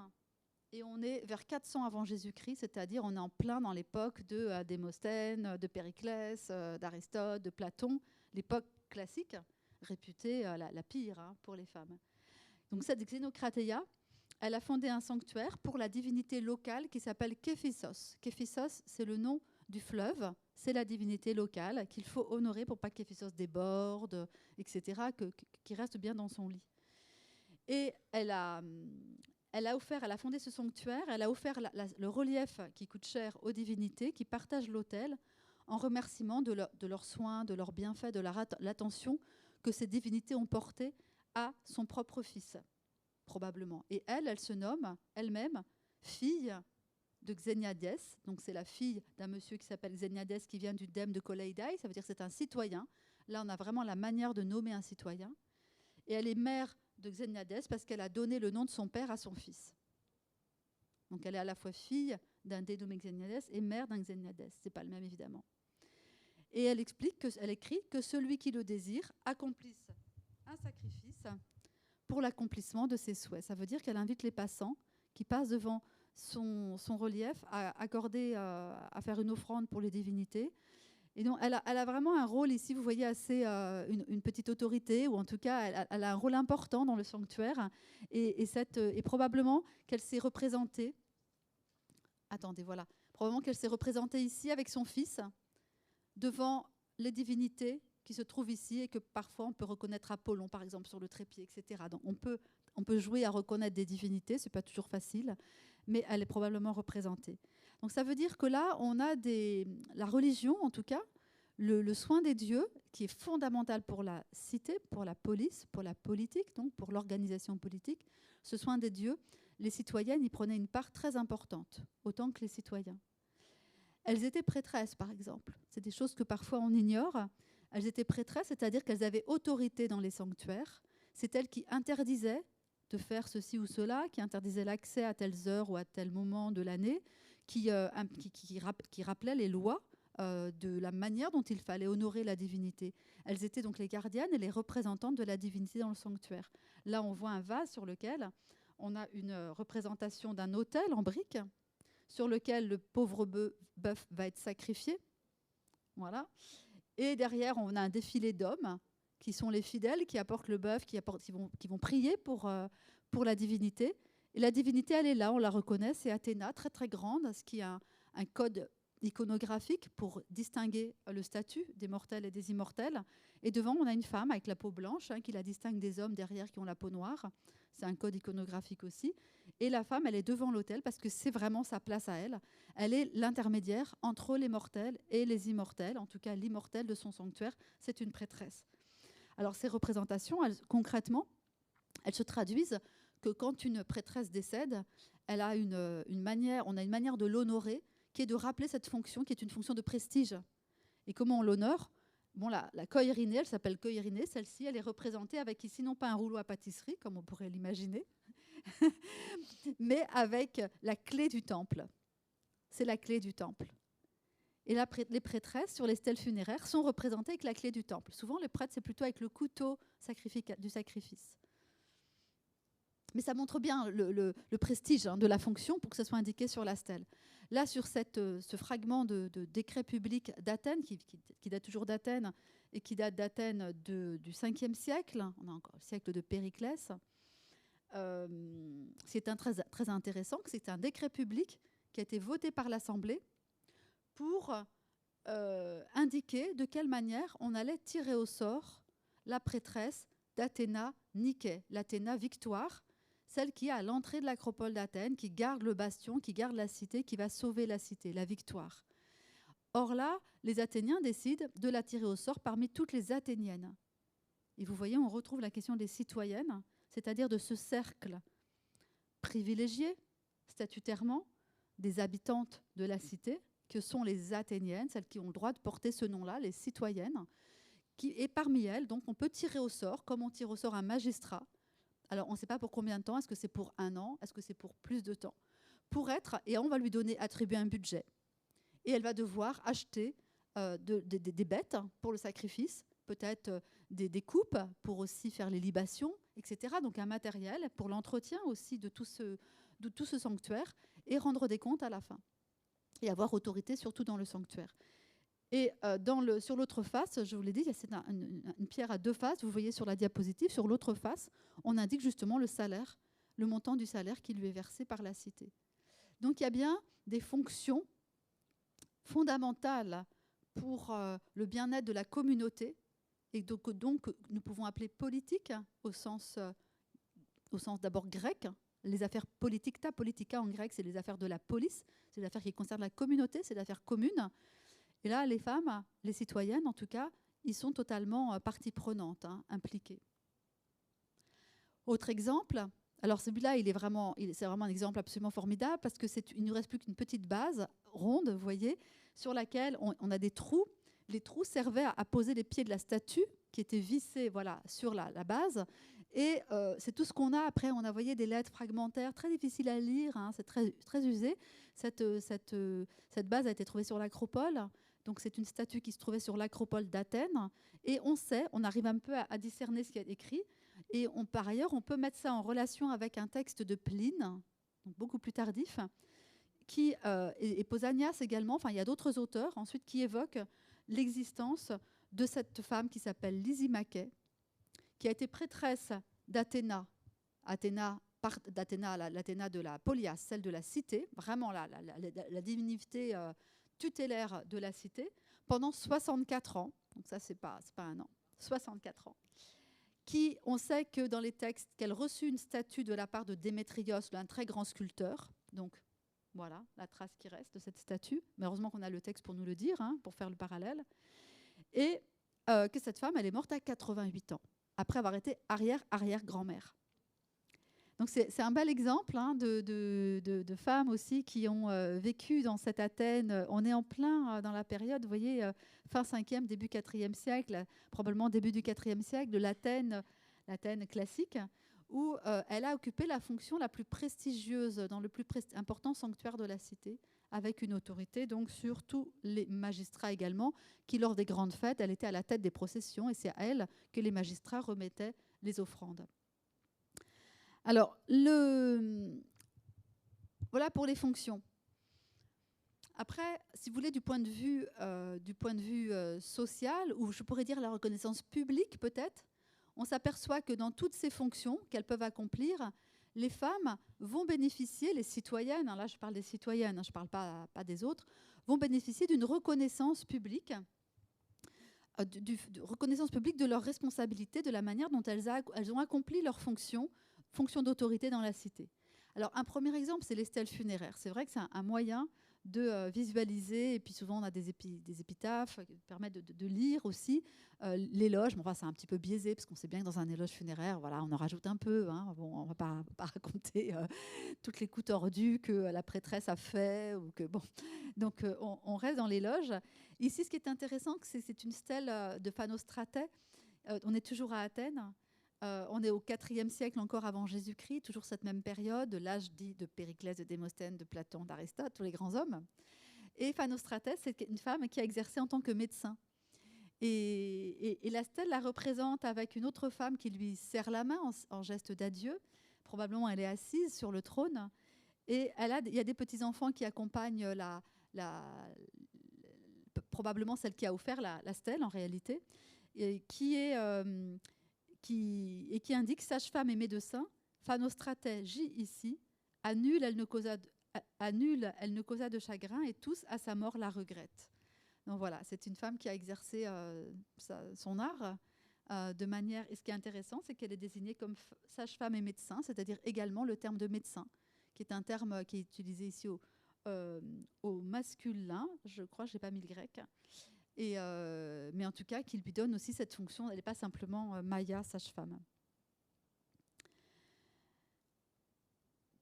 et on est vers 400 avant Jésus-Christ, c'est-à-dire on est en plein dans l'époque de Démosthène, de Périclès, d'Aristote, de Platon, l'époque classique, réputée la pire pour les femmes. Donc cette Xénocratéia, elle a fondé un sanctuaire pour la divinité locale qui s'appelle Képhissos. Képhissos, c'est le nom du fleuve, c'est la divinité locale qu'il faut honorer pour pas que Képhissos déborde, etc., qu'il reste bien dans son lit. Et elle a fondé ce sanctuaire, elle a offert le relief qui coûte cher aux divinités qui partagent l'autel en remerciement de leurs soins, de leurs bienfaits, de l'attention que ces divinités ont portée à son propre fils, probablement. Et elle se nomme elle-même fille de Xéniadès, donc c'est la fille d'un monsieur qui s'appelle Xéniadès qui vient du dème de Koleidai, ça veut dire que c'est un citoyen. Là, on a vraiment la manière de nommer un citoyen. Et elle est mère de Xéniadès parce qu'elle a donné le nom de son père à son fils. Donc elle est à la fois fille d'un dénommé Xéniadès et mère d'un Xéniadès. Ce n'est pas le même, évidemment. Et elle écrit que celui qui le désire accomplisse un sacrifice pour l'accomplissement de ses souhaits. Ça veut dire qu'elle invite les passants qui passent devant son relief à faire une offrande pour les divinités. Et donc, elle a vraiment un rôle ici, vous voyez, assez une petite autorité, ou en tout cas, elle a un rôle important dans le sanctuaire. Et probablement qu'elle s'est représentée. Attendez, voilà. Probablement qu'elle s'est représentée ici avec son fils, devant les divinités qui se trouvent ici, et que parfois on peut reconnaître Apollon, par exemple, sur le trépied, etc. Donc, on peut jouer à reconnaître des divinités, ce n'est pas toujours facile, mais elle est probablement représentée. Donc ça veut dire que là, on a la religion, en tout cas, le soin des dieux, qui est fondamental pour la cité, pour la police, pour la politique, donc pour l'organisation politique. Ce soin des dieux, les citoyennes y prenaient une part très importante, autant que les citoyens. elles étaient prêtresses, par exemple. C'est des choses que parfois on ignore. Elles étaient prêtresses, c'est-à-dire qu'elles avaient autorité dans les sanctuaires. C'est elles qui interdisaient de faire ceci ou cela, qui interdisaient l'accès à telles heures ou à tel moment de l'année, qui rappelaient les lois de la manière dont il fallait honorer la divinité. Elles étaient donc les gardiennes et les représentantes de la divinité dans le sanctuaire. Là, on voit un vase sur lequel on a une représentation d'un autel en briques sur lequel le pauvre bœuf va être sacrifié. Voilà. Et derrière, on a un défilé d'hommes qui sont les fidèles, qui apportent le bœuf, qui vont prier pour la divinité. Et la divinité, elle est là, on la reconnaît, c'est Athéna, très très grande, ce qui a un code iconographique pour distinguer le statut des mortels et des immortels. Et devant, on a une femme avec la peau blanche qui la distingue des hommes derrière qui ont la peau noire. C'est un code iconographique aussi. Et la femme, elle est devant l'autel parce que c'est vraiment sa place à elle. Elle est l'intermédiaire entre les mortels et les immortels. En tout cas, l'immortel de son sanctuaire, c'est une prêtresse. Alors, ces représentations, concrètement, elles se traduisent que quand une prêtresse décède, elle a on a une manière de l'honorer qui est de rappeler cette fonction, qui est une fonction de prestige. Et comment on l'honore ? Bon, la Koirinée, elle s'appelle Koirinée, celle-ci, elle est représentée avec ici non pas un rouleau à pâtisserie, comme on pourrait l'imaginer, mais avec la clé du temple. C'est la clé du temple. Et les prêtresses, sur les stèles funéraires, sont représentées avec la clé du temple. Souvent, les prêtres, c'est plutôt avec le couteau du sacrifice. Mais ça montre bien le prestige de la fonction pour que ça soit indiqué sur la stèle. Là, sur ce fragment de décret public d'Athènes, qui date toujours d'Athènes et qui date d'Athènes du 5e siècle, on a encore le siècle de Périclès, c'est très, très intéressant que c'est un décret public qui a été voté par l'Assemblée pour indiquer de quelle manière on allait tirer au sort la prêtresse d'Athéna Niké, l'Athéna Victoire, celle qui est à l'entrée de l'acropole d'Athènes, qui garde le bastion, qui garde la cité, qui va sauver la cité, la victoire. Or là, les Athéniens décident de la tirer au sort parmi toutes les Athéniennes. Et vous voyez, on retrouve la question des citoyennes, c'est-à-dire de ce cercle privilégié, statutairement, des habitantes de la cité, que sont les Athéniennes, celles qui ont le droit de porter ce nom-là, les citoyennes. Et parmi elles, donc, on peut tirer au sort, comme on tire au sort un magistrat. Alors, on ne sait pas pour combien de temps, est-ce que c'est pour 1 an, est-ce que c'est pour plus de temps, et on va lui attribuer un budget. Et elle va devoir acheter des bêtes pour le sacrifice, peut-être des coupes pour aussi faire les libations, etc. Donc un matériel pour l'entretien aussi de tout ce sanctuaire et rendre des comptes à la fin. Et avoir autorité surtout dans le sanctuaire. Et sur l'autre face, je vous l'ai dit, c'est une pierre à 2 faces. Vous voyez sur la diapositive, sur l'autre face, on indique justement le salaire, le montant du salaire qui lui est versé par la cité. Donc il y a bien des fonctions fondamentales pour le bien-être de la communauté, et donc nous pouvons appeler politique au sens d'abord grec. Les affaires politica en grec, c'est les affaires de la police, c'est les affaires qui concernent la communauté, c'est des affaires communes. Et là, les femmes, les citoyennes en tout cas, ils sont totalement partie prenante, impliquées. Autre exemple, alors celui-là, c'est vraiment un exemple absolument formidable parce qu'il ne nous reste plus qu'une petite base ronde, vous voyez, sur laquelle on a des trous. Les trous servaient à poser les pieds de la statue qui était vissée sur la base. Et c'est tout ce qu'on a. Après, on a envoyé des lettres fragmentaires, très difficiles à lire, c'est très, très usé. Cette base a été trouvée sur l'acropole. Donc c'est une statue qui se trouvait sur l'acropole d'Athènes. Et on arrive un peu à discerner ce qu'il y a écrit. Et par ailleurs, on peut mettre ça en relation avec un texte de Pline, donc beaucoup plus tardif, et Pausanias également. Enfin, il y a d'autres auteurs ensuite qui évoquent l'existence de cette femme qui s'appelle Lysimaché, qui a été prêtresse d'Athéna, l'Athéna de la Polias, celle de la cité, vraiment la divinité tutélaire de la cité, pendant 64 ans. Donc ça, c'est pas 1 an, 64 ans. On sait que dans les textes, qu'elle reçut une statue de la part de Démétrios, un très grand sculpteur. Donc voilà la trace qui reste de cette statue. Mais heureusement qu'on a le texte pour nous le dire, pour faire le parallèle. Et que cette femme, elle est morte à 88 ans, après avoir été arrière-grand-mère. Donc c'est un bel exemple hein, de femmes aussi qui ont vécu dans cette Athènes. On est en plein dans la période, vous voyez, fin 5e, début 4e siècle, probablement début du 4e siècle, de l'Athènes classique, où elle a occupé la fonction la plus prestigieuse dans le plus important sanctuaire de la cité, avec une autorité donc sur tous les magistrats également, qui lors des grandes fêtes, elle était à la tête des processions, et c'est à elle que les magistrats remettaient les offrandes. Alors, voilà pour les fonctions. Après, si vous voulez, du point de vue social, ou je pourrais dire la reconnaissance publique peut-être, on s'aperçoit que dans toutes ces fonctions qu'elles peuvent accomplir, les femmes vont bénéficier, les citoyennes, hein, là je parle des citoyennes, hein, je ne parle pas des autres, vont bénéficier d'une reconnaissance publique, reconnaissance publique de leurs responsabilités, de la manière dont elles ont accompli leurs fonctions d'autorité dans la cité. Alors, un premier exemple, c'est les stèles funéraires. C'est vrai que c'est un moyen de visualiser, et puis souvent on a des épitaphes qui permettent de lire aussi l'éloge. Bon, enfin, c'est un petit peu biaisé, parce qu'on sait bien que dans un éloge funéraire, voilà, on en rajoute un peu. Hein. Bon, on ne va pas raconter toutes les coups tordus que la prêtresse a fait. Ou que, bon. Donc, on reste dans l'éloge. Ici, ce qui est intéressant, c'est une stèle de Phanostratès. On est toujours à Athènes. On est au IVe siècle encore avant Jésus-Christ, toujours cette même période, l'âge dit de Périclès, de Démosthène, de Platon, d'Aristote, tous les grands hommes. Et Phanostratès, c'est une femme qui a exercé en tant que médecin. Et la stèle la représente avec une autre femme qui lui serre la main en geste d'adieu. Probablement, elle est assise sur le trône. Et il y a des petits-enfants qui accompagnent probablement celle qui a offert la stèle, en réalité, et qui indique sage-femme et médecin, Phanostratès gît ici, à nul elle ne causa de chagrin, et tous à sa mort la regrettent. Donc voilà, c'est une femme qui a exercé son art de manière. Et ce qui est intéressant, c'est qu'elle est désignée comme sage-femme et médecin, c'est-à-dire également le terme de médecin, qui est un terme qui est utilisé ici au masculin, je crois, je n'ai pas mis le grec. Mais en tout cas, qui lui donne aussi cette fonction. Elle n'est pas simplement Maya, sage-femme.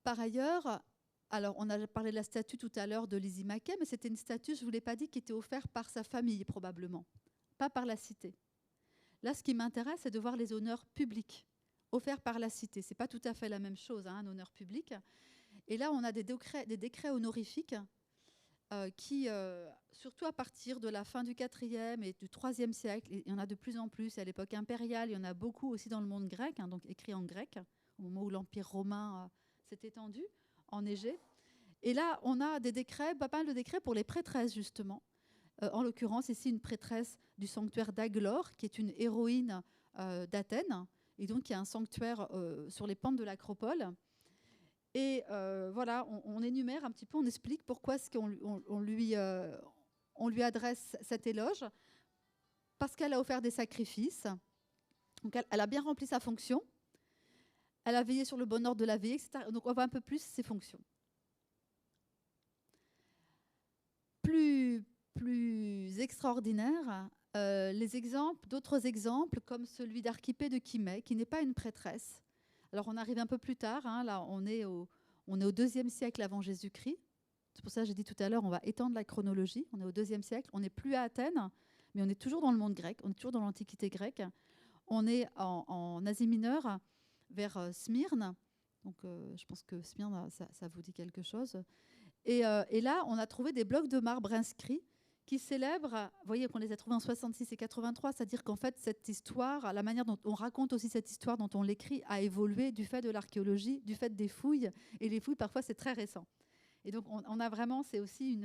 Par ailleurs, alors on a parlé de la statue tout à l'heure de Lysimaché, mais c'était une statue, je ne vous l'ai pas dit, qui était offerte par sa famille probablement, pas par la cité. Là, ce qui m'intéresse, c'est de voir les honneurs publics offerts par la cité. Ce n'est pas tout à fait la même chose, hein, un honneur public. Et là, on a des décrets honorifiques qui, surtout à partir de la fin du IVe et du IIIe siècle, il y en a de plus en plus. À l'époque impériale, il y en a beaucoup aussi dans le monde grec, hein, donc écrit en grec, au moment où l'Empire romain s'est étendu, en Égée. Et là, on a des décrets, pas mal de décrets pour les prêtresses, justement. En l'occurrence, ici, une prêtresse du sanctuaire d'Aglore, qui est une héroïne d'Athènes, et donc qui a un sanctuaire sur les pentes de l'Acropole. Et voilà, on énumère un petit peu, on explique pourquoi est-ce qu'on lui adresse cet éloge. Parce qu'elle a offert des sacrifices. Donc elle a bien rempli sa fonction. Elle a veillé sur le bon ordre de la vie, etc. Donc on voit un peu plus ses fonctions. Plus extraordinaire, d'autres exemples, comme celui d'Archipée de Chimay, qui n'est pas une prêtresse. Alors on arrive un peu plus tard, hein, là on est au IIe siècle avant Jésus-Christ. C'est pour ça que j'ai dit tout à l'heure, on va étendre la chronologie. On est au IIe siècle, on n'est plus à Athènes, mais on est toujours dans le monde grec, on est toujours dans l'Antiquité grecque. On est en Asie mineure, vers Smyrne. Donc je pense que Smyrne, ça vous dit quelque chose. Et là, on a trouvé des blocs de marbre inscrits qui célèbrent, vous voyez qu'on les a trouvés en 66 et 83, c'est-à-dire qu'en fait, cette histoire, la manière dont on raconte aussi cette histoire, dont on l'écrit, a évolué du fait de l'archéologie, du fait des fouilles. Et les fouilles, parfois, c'est très récent. Et donc, on a vraiment, c'est aussi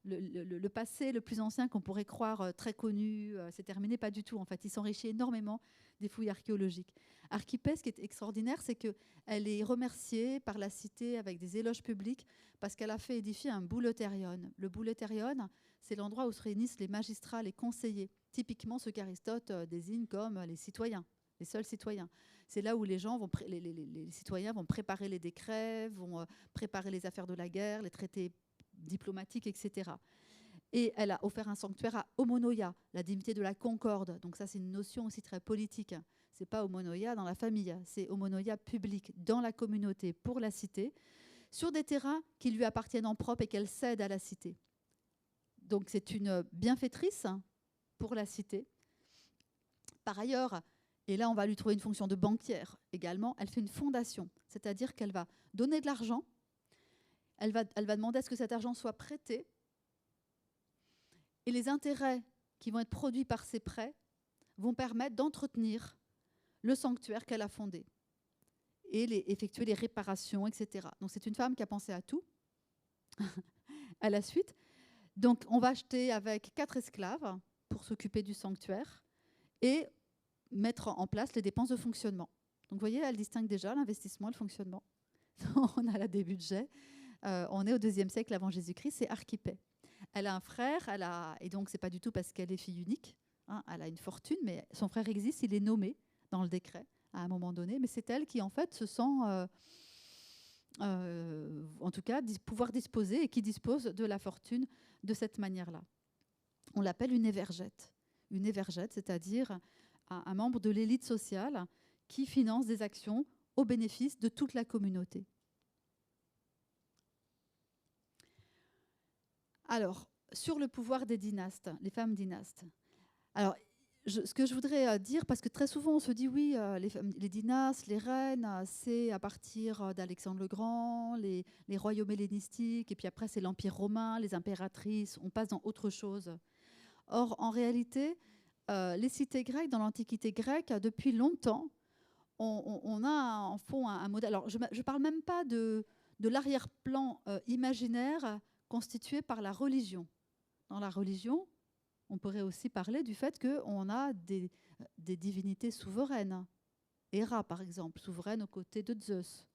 le passé le plus ancien qu'on pourrait croire très connu, c'est terminé, pas du tout. En fait, il s'enrichit énormément des fouilles archéologiques. Archipée, ce qui est extraordinaire, c'est qu'elle est remerciée par la cité avec des éloges publics parce qu'elle a fait édifier un bouleuterion. Le bouleuterion, c'est l'endroit où se réunissent les magistrats, les conseillers, typiquement ceux qu'Aristote désigne comme les citoyens, les seuls citoyens. C'est là où les citoyens vont préparer les décrets, vont préparer les affaires de la guerre, les traités diplomatiques, etc. Et elle a offert un sanctuaire à Homonoia, la divinité de la concorde. Donc ça, c'est une notion aussi très politique. Ce n'est pas homonoïa dans la famille, c'est homonoïa public dans la communauté pour la cité, sur des terrains qui lui appartiennent en propre et qu'elle cède à la cité. Donc c'est une bienfaitrice pour la cité. Par ailleurs, et là on va lui trouver une fonction de banquière également, elle fait une fondation, c'est-à-dire qu'elle va donner de l'argent, elle va demander à ce que cet argent soit prêté, et les intérêts qui vont être produits par ces prêts vont permettre d'entretenir le sanctuaire qu'elle a fondé et effectuer les réparations, etc. Donc c'est une femme qui a pensé à tout, à la suite. Donc on va acheter avec 4 esclaves pour s'occuper du sanctuaire et mettre en place les dépenses de fonctionnement. Donc vous voyez, elle distingue déjà l'investissement et le fonctionnement. On a là des budgets. On est au IIe siècle avant Jésus-Christ, c'est Archipée. Elle a un frère, et donc c'est pas du tout parce qu'elle est fille unique. Hein, elle a une fortune, mais son frère existe, il est nommé dans le décret à un moment donné, mais c'est elle qui en fait se sent, en tout cas, pouvoir disposer et qui dispose de la fortune de cette manière-là. On l'appelle une évergette. Une évergette, c'est-à-dire un membre de l'élite sociale qui finance des actions au bénéfice de toute la communauté. Alors, sur le pouvoir des dynastes, les femmes dynastes. Alors, ce que je voudrais dire, parce que très souvent on se dit oui, les dynastes, les reines, c'est à partir d'Alexandre le Grand, les royaumes hellénistiques, et puis après c'est l'Empire romain, les impératrices, on passe dans autre chose. Or, en réalité, les cités grecques, dans l'Antiquité grecque, depuis longtemps, on a en fond un modèle. Alors, je ne parle même pas de l'arrière-plan imaginaire constitué par la religion. Dans la religion, on pourrait aussi parler du fait qu'on a des divinités souveraines. Héra, par exemple, souveraine aux côtés de Zeus.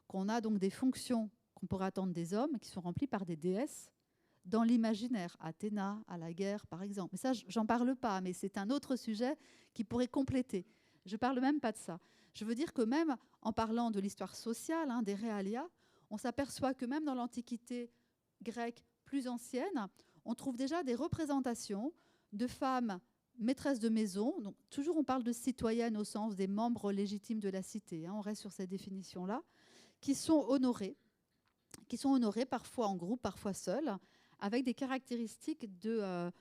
Qu'on a donc des fonctions qu'on pourrait attendre des hommes qui sont remplies par des déesses dans l'imaginaire. Athéna, à la guerre, par exemple. Mais ça, j'en parle pas, mais c'est un autre sujet qui pourrait compléter. Je ne parle même pas de ça. Je veux dire que même en parlant de l'histoire sociale, des réalia, on s'aperçoit que même dans l'Antiquité grecque plus ancienne, on trouve déjà des représentations de femmes maîtresses de maison. Donc, toujours, on parle de citoyennes au sens des membres légitimes de la cité. On reste sur cette définition-là, qui sont honorées parfois en groupe, parfois seules, avec des caractéristiques de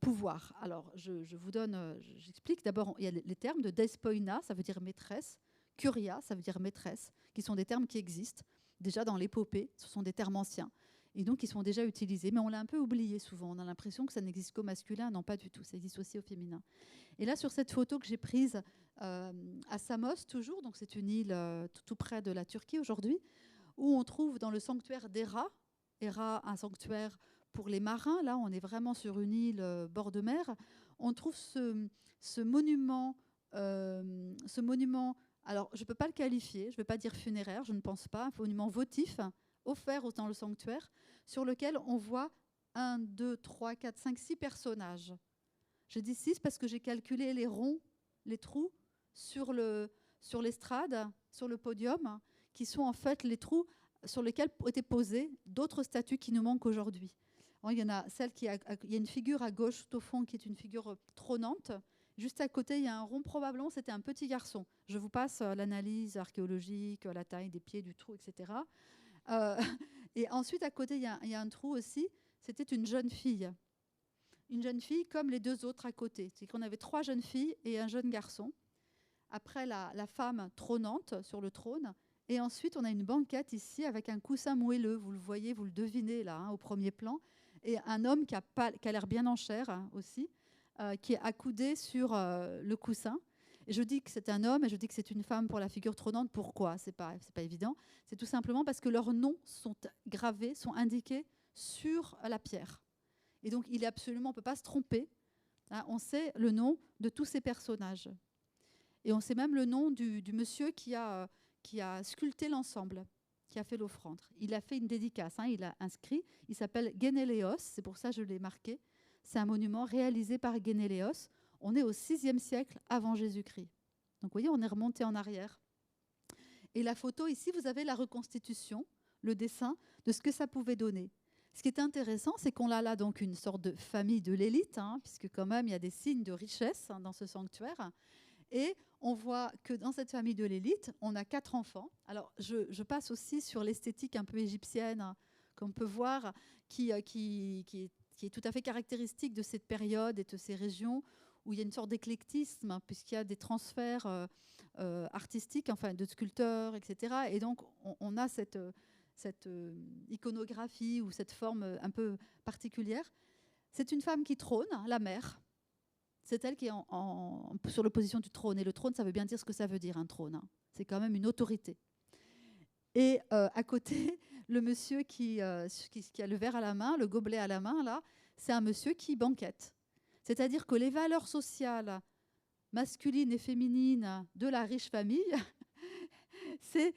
pouvoir. Alors, je vous donne, j'explique. D'abord, il y a les termes de despoina, ça veut dire maîtresse, curia, ça veut dire maîtresse, qui sont des termes qui existent déjà dans l'épopée. Ce sont des termes anciens. Et donc, ils sont déjà utilisés. Mais on l'a un peu oublié souvent. On a l'impression que ça n'existe qu'au masculin. Non, pas du tout. Ça existe aussi au féminin. Et là, sur cette photo que j'ai prise à Samos, toujours, donc c'est une île tout près de la Turquie aujourd'hui, où on trouve dans le sanctuaire d'Héra, un sanctuaire pour les marins. Là, on est vraiment sur une île bord de mer. On trouve ce monument. Alors, je ne peux pas le qualifier. Je ne vais pas dire funéraire. Je ne pense pas. Un monument votif offert dans le sanctuaire, sur lequel on voit 1, 2, 3, 4, 5, 6 personnages. Je dis 6 parce que j'ai calculé les ronds, les trous sur l'estrade, sur le podium, qui sont en fait les trous sur lesquels étaient posées d'autres statues qui nous manquent aujourd'hui. Il y en a il y a une figure à gauche tout au fond qui est une figure trônante. Juste à côté, il y a un rond, probablement c'était un petit garçon. Je vous passe l'analyse archéologique, la taille des pieds du trou, etc. Et ensuite, à côté, il y a un trou aussi. C'était une jeune fille. Une jeune fille comme les 2 autres à côté. C'est qu'on avait 3 jeunes filles et un jeune garçon. Après, la femme trônante sur le trône. Et ensuite, on a une banquette ici avec un coussin moelleux. Vous le voyez, vous le devinez là, au premier plan. Et un homme qui a l'air bien en chair aussi, qui est accoudé sur le coussin. Et je dis que c'est un homme et je dis que c'est une femme pour la figure trônante. Pourquoi ? C'est pas évident. C'est tout simplement parce que leurs noms sont gravés, sont indiqués sur la pierre. Et donc, on ne peut pas se tromper. On sait le nom de tous ces personnages. Et on sait même le nom du monsieur qui a sculpté l'ensemble, qui a fait l'offrande. Il a fait une dédicace, il a inscrit. Il s'appelle Généléos, c'est pour ça que je l'ai marqué. C'est un monument réalisé par Généléos. On est au VIe siècle avant Jésus-Christ. Donc, vous voyez, on est remonté en arrière. Et la photo, ici, vous avez la reconstitution, le dessin de ce que ça pouvait donner. Ce qui est intéressant, c'est qu'on a là donc une sorte de famille de l'élite, puisque quand même, il y a des signes de richesse dans ce sanctuaire. Et on voit que dans cette famille de l'élite, on a 4 enfants. Alors, je passe aussi sur l'esthétique un peu égyptienne, hein, qu'on peut voir, qui est tout à fait caractéristique de cette période et de ces régions où il y a une sorte d'éclectisme, hein, puisqu'il y a des transferts artistiques, enfin de sculpteurs, etc. Et donc, on a cette iconographie ou cette forme un peu particulière. C'est une femme qui trône, la mère. C'est elle qui est sur l'opposition du trône. Et le trône, ça veut bien dire ce que ça veut dire, un trône, hein. C'est quand même une autorité. Et à côté, le monsieur qui a le verre à la main, le gobelet à la main, là, c'est un monsieur qui banquette. C'est-à-dire que les valeurs sociales masculines et féminines de la riche famille, c'est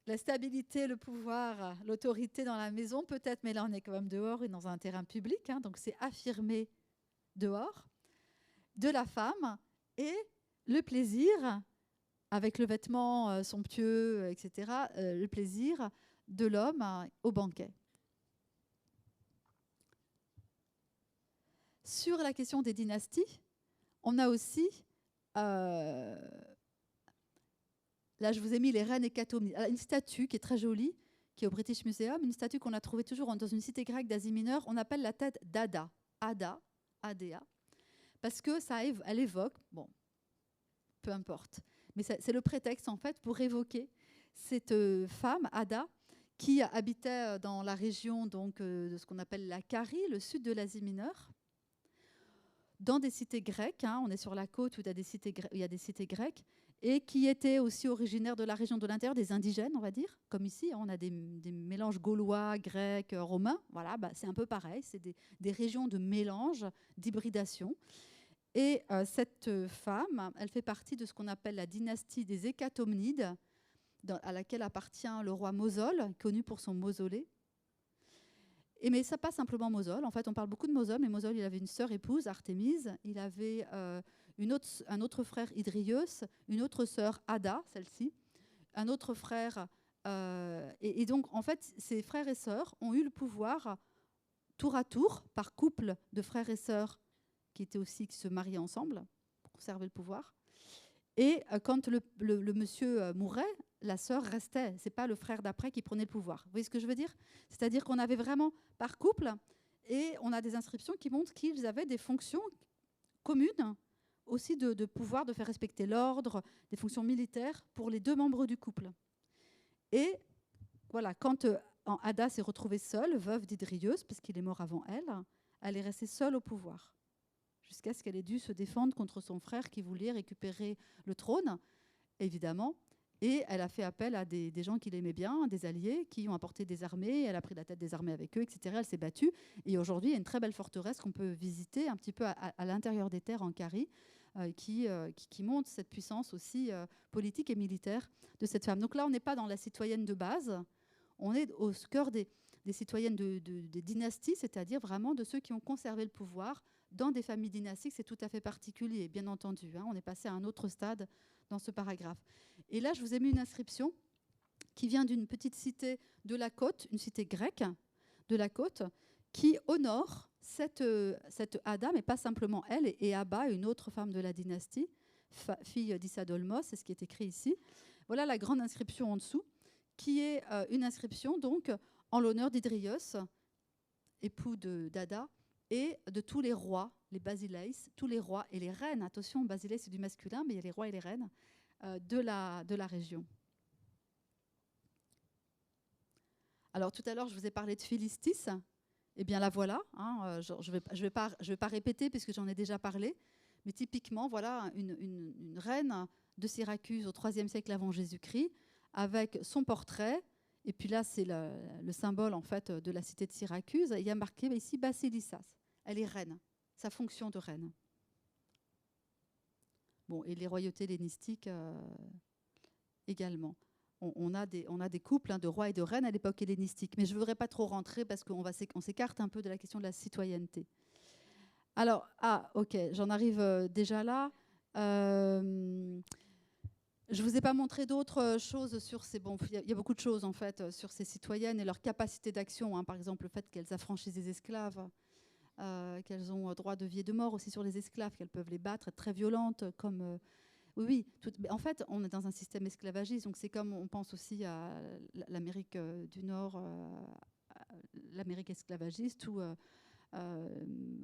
la stabilité, le pouvoir, l'autorité dans la maison, peut-être, mais là, on est quand même dehors et dans un terrain public, hein, donc c'est affirmé dehors, de la femme, et le plaisir, avec le vêtement somptueux, etc., le plaisir de l'homme au banquet. Sur la question des dynasties, on a aussi, là je vous ai mis les reines hécatomnies, une statue qui est très jolie, qui est au British Museum, une statue qu'on a trouvée toujours dans une cité grecque d'Asie mineure, on appelle la tête d'Ada, Ada, Ada, parce que elle évoque, bon, peu importe, mais c'est le prétexte en fait pour évoquer cette femme, Ada, qui habitait dans la région donc, de ce qu'on appelle la Carie, le sud de l'Asie mineure, dans des cités grecques, hein, on est sur la côte où il y a des cités grecques, et qui étaient aussi originaires de la région de l'intérieur, des indigènes, on va dire, comme ici, hein, on a des mélanges gaulois, grecs, romains, voilà, bah, c'est un peu pareil, c'est des régions de mélange, d'hybridation. Et cette femme, elle fait partie de ce qu'on appelle la dynastie des Hécatomnides, à laquelle appartient le roi Mosol, connu pour son mausolée. Mais ça pas simplement Mosol. En fait, on parle beaucoup de Mosol, mais Mosol, il avait une sœur épouse, Artémise. Il avait un autre frère, Idrius, une autre sœur, Ada, celle-ci, un autre frère. Et donc, en fait, ces frères et sœurs ont eu le pouvoir, tour à tour, par couple de frères et sœurs qui se mariaient ensemble pour conserver le pouvoir. Et quand le monsieur mourait, la sœur restait. Ce n'est pas le frère d'après qui prenait le pouvoir. Vous voyez ce que je veux dire? C'est-à-dire qu'on avait vraiment par couple, et on a des inscriptions qui montrent qu'ils avaient des fonctions communes, aussi de pouvoir, de faire respecter l'ordre, des fonctions militaires pour les 2 membres du couple. Et voilà, quand Ada s'est retrouvée seule, veuve d'Idrius, parce qu'il est mort avant elle est restée seule au pouvoir, jusqu'à ce qu'elle ait dû se défendre contre son frère qui voulait récupérer le trône, évidemment. Et elle a fait appel à des gens qui l'aimaient bien, des alliés, qui ont apporté des armées. Elle a pris la tête des armées avec eux, etc. Elle s'est battue. Et aujourd'hui, il y a une très belle forteresse qu'on peut visiter un petit peu à l'intérieur des terres en Carie, qui montre cette puissance aussi politique et militaire de cette femme. Donc là, on n'est pas dans la citoyenne de base. On est au cœur des citoyennes des dynasties, c'est-à-dire vraiment de ceux qui ont conservé le pouvoir dans des familles dynastiques. C'est tout à fait particulier, bien entendu, hein. On est passé à un autre stade dans ce paragraphe. Et là, je vous ai mis une inscription qui vient d'une petite cité de la côte, une cité grecque de la côte, qui honore cette Ada, mais pas simplement elle, et Aba, une autre femme de la dynastie, fille d'Issadolmos, c'est ce qui est écrit ici. Voilà la grande inscription en dessous, qui est une inscription donc en l'honneur d'Idrius, époux d'Ada, et de tous les rois, les basileis, tous les rois et les reines. Attention, basileis c'est du masculin, mais il y a les rois et les reines de la région. Alors tout à l'heure, je vous ai parlé de Philistis. Eh bien la voilà. Hein, je vais pas répéter puisque j'en ai déjà parlé. Mais typiquement, voilà une reine de Syracuse au IIIe siècle avant Jésus-Christ, avec son portrait. Et puis là, c'est le symbole en fait de la cité de Syracuse. Il y a marqué ici Basilissas. Elle est reine, sa fonction de reine. Bon, et les royautés hellénistiques également. On a des couples de rois et de reines à l'époque hellénistique. Mais je ne voudrais pas trop rentrer parce qu'on s'écarte un peu de la question de la citoyenneté. Alors, ok, j'en arrive déjà là. Je ne vous ai pas montré d'autres choses sur ces... Bon, il y a beaucoup de choses, en fait, sur ces citoyennes et leur capacité d'action. Hein. Par exemple, le fait qu'elles affranchissent des esclaves, qu'elles ont droit de vie et de mort aussi sur les esclaves, qu'elles peuvent les battre, être très violentes, comme Oui, oui. Mais en fait, on est dans un système esclavagiste, donc c'est comme on pense aussi à l'Amérique du Nord, l'Amérique esclavagiste, où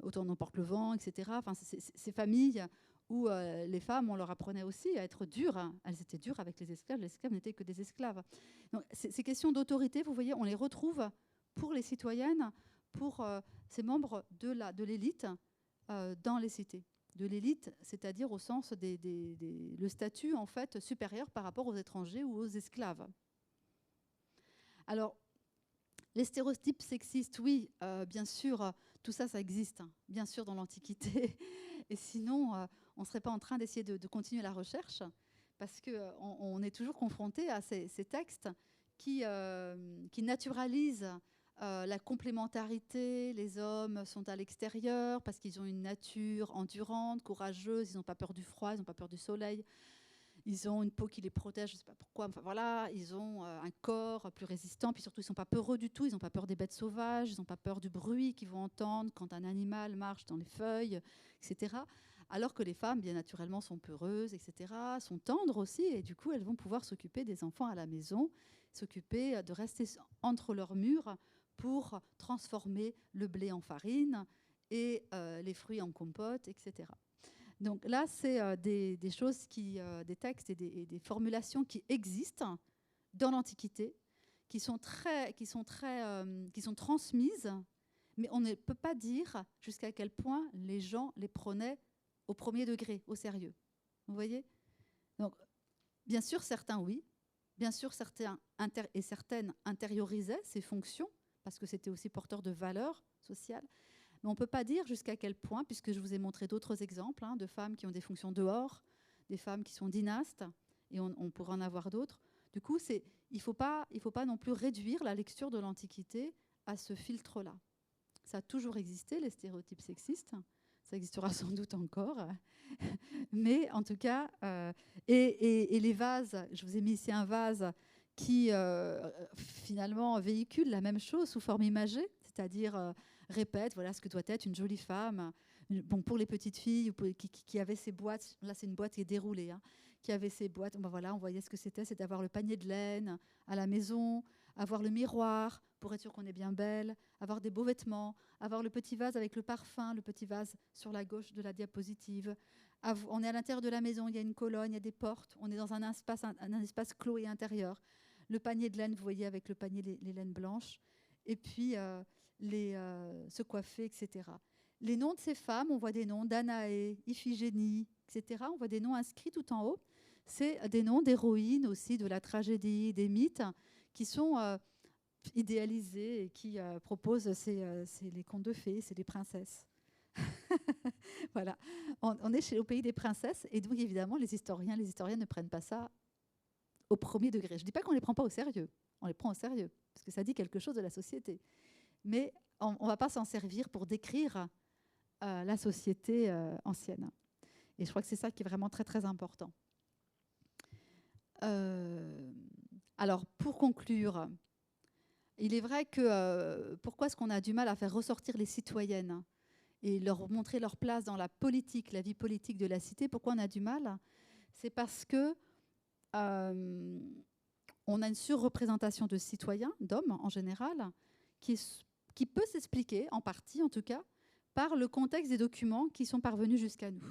autant n'emporte le vent, etc. Enfin, ces familles où les femmes, on leur apprenait aussi à être dures. Hein. Elles étaient dures avec les esclaves n'étaient que des esclaves. Donc, ces questions d'autorité, vous voyez, on les retrouve pour les citoyennes, pour ces membres de l'élite dans les cités. De l'élite, c'est-à-dire au sens le statut en fait supérieur par rapport aux étrangers ou aux esclaves. Alors, les stéréotypes sexistes, oui, bien sûr, tout ça, ça existe, hein, bien sûr, dans l'Antiquité. Et sinon, on ne serait pas en train d'essayer de continuer la recherche, parce qu'on est toujours confronté à ces textes qui naturalisent la complémentarité. Les hommes sont à l'extérieur parce qu'ils ont une nature endurante, courageuse, ils n'ont pas peur du froid, ils n'ont pas peur du soleil. Ils ont une peau qui les protège, je ne sais pas pourquoi. Enfin, voilà, ils ont un corps plus résistant. Puis surtout, ils ne sont pas peureux du tout. Ils n'ont pas peur des bêtes sauvages. Ils n'ont pas peur du bruit qu'ils vont entendre quand un animal marche dans les feuilles, etc. Alors que les femmes, bien naturellement, sont peureuses, etc. Sont tendres aussi. Et du coup, elles vont pouvoir s'occuper des enfants à la maison, s'occuper de rester entre leurs murs pour transformer le blé en farine et les fruits en compote, etc. Donc là, c'est des choses des textes et des formulations qui existent dans l'Antiquité, qui sont transmises, mais on ne peut pas dire jusqu'à quel point les gens les prenaient au premier degré, au sérieux. Vous voyez ? Donc, bien sûr, certains, oui. Bien sûr, certaines intériorisaient ces fonctions, parce que c'était aussi porteur de valeurs sociales. Mais on ne peut pas dire jusqu'à quel point, puisque je vous ai montré d'autres exemples de femmes qui ont des fonctions dehors, des femmes qui sont dynastes, et on pourrait en avoir d'autres. Du coup, il ne faut pas non plus réduire la lecture de l'Antiquité à ce filtre-là. Ça a toujours existé, les stéréotypes sexistes. Ça existera sans doute encore. Mais en tout cas, et les vases, je vous ai mis ici un vase qui finalement véhicule la même chose sous forme imagée, c'est-à-dire répète voilà ce que doit être une jolie femme. Bon, pour les petites filles qui avaient ces boîtes, là c'est une boîte qui est déroulée, hein, qui avait ces boîtes, ben voilà, on voyait ce que c'était, c'est d'avoir le panier de laine à la maison, avoir le miroir pour être sûr qu'on est bien belle, avoir des beaux vêtements, avoir le petit vase avec le parfum, le petit vase sur la gauche de la diapositive. On est à l'intérieur de la maison, il y a une colonne, il y a des portes, on est dans un espace clos et intérieur. Le panier de laine, vous voyez, avec le panier les laines blanches. Et puis, se coiffer, etc. Les noms de ces femmes, on voit des noms d'Anaé, Iphigénie, etc. On voit des noms inscrits tout en haut. C'est des noms d'héroïnes aussi, de la tragédie, des mythes, qui sont idéalisés et qui proposent les contes de fées, c'est des princesses. Voilà. On est au pays des princesses, et donc évidemment, les historiens ne prennent pas ça au premier degré. Je ne dis pas qu'on ne les prend pas au sérieux. On les prend au sérieux, parce que ça dit quelque chose de la société. Mais on ne va pas s'en servir pour décrire la société ancienne. Et je crois que c'est ça qui est vraiment très, très important. Alors, pour conclure, il est vrai que pourquoi est-ce qu'on a du mal à faire ressortir les citoyennes et leur montrer leur place dans la politique, la vie politique de la cité? Pourquoi on a du mal? C'est parce que on a une surreprésentation de citoyens, d'hommes en général, qui peut s'expliquer, en partie en tout cas, par le contexte des documents qui sont parvenus jusqu'à nous.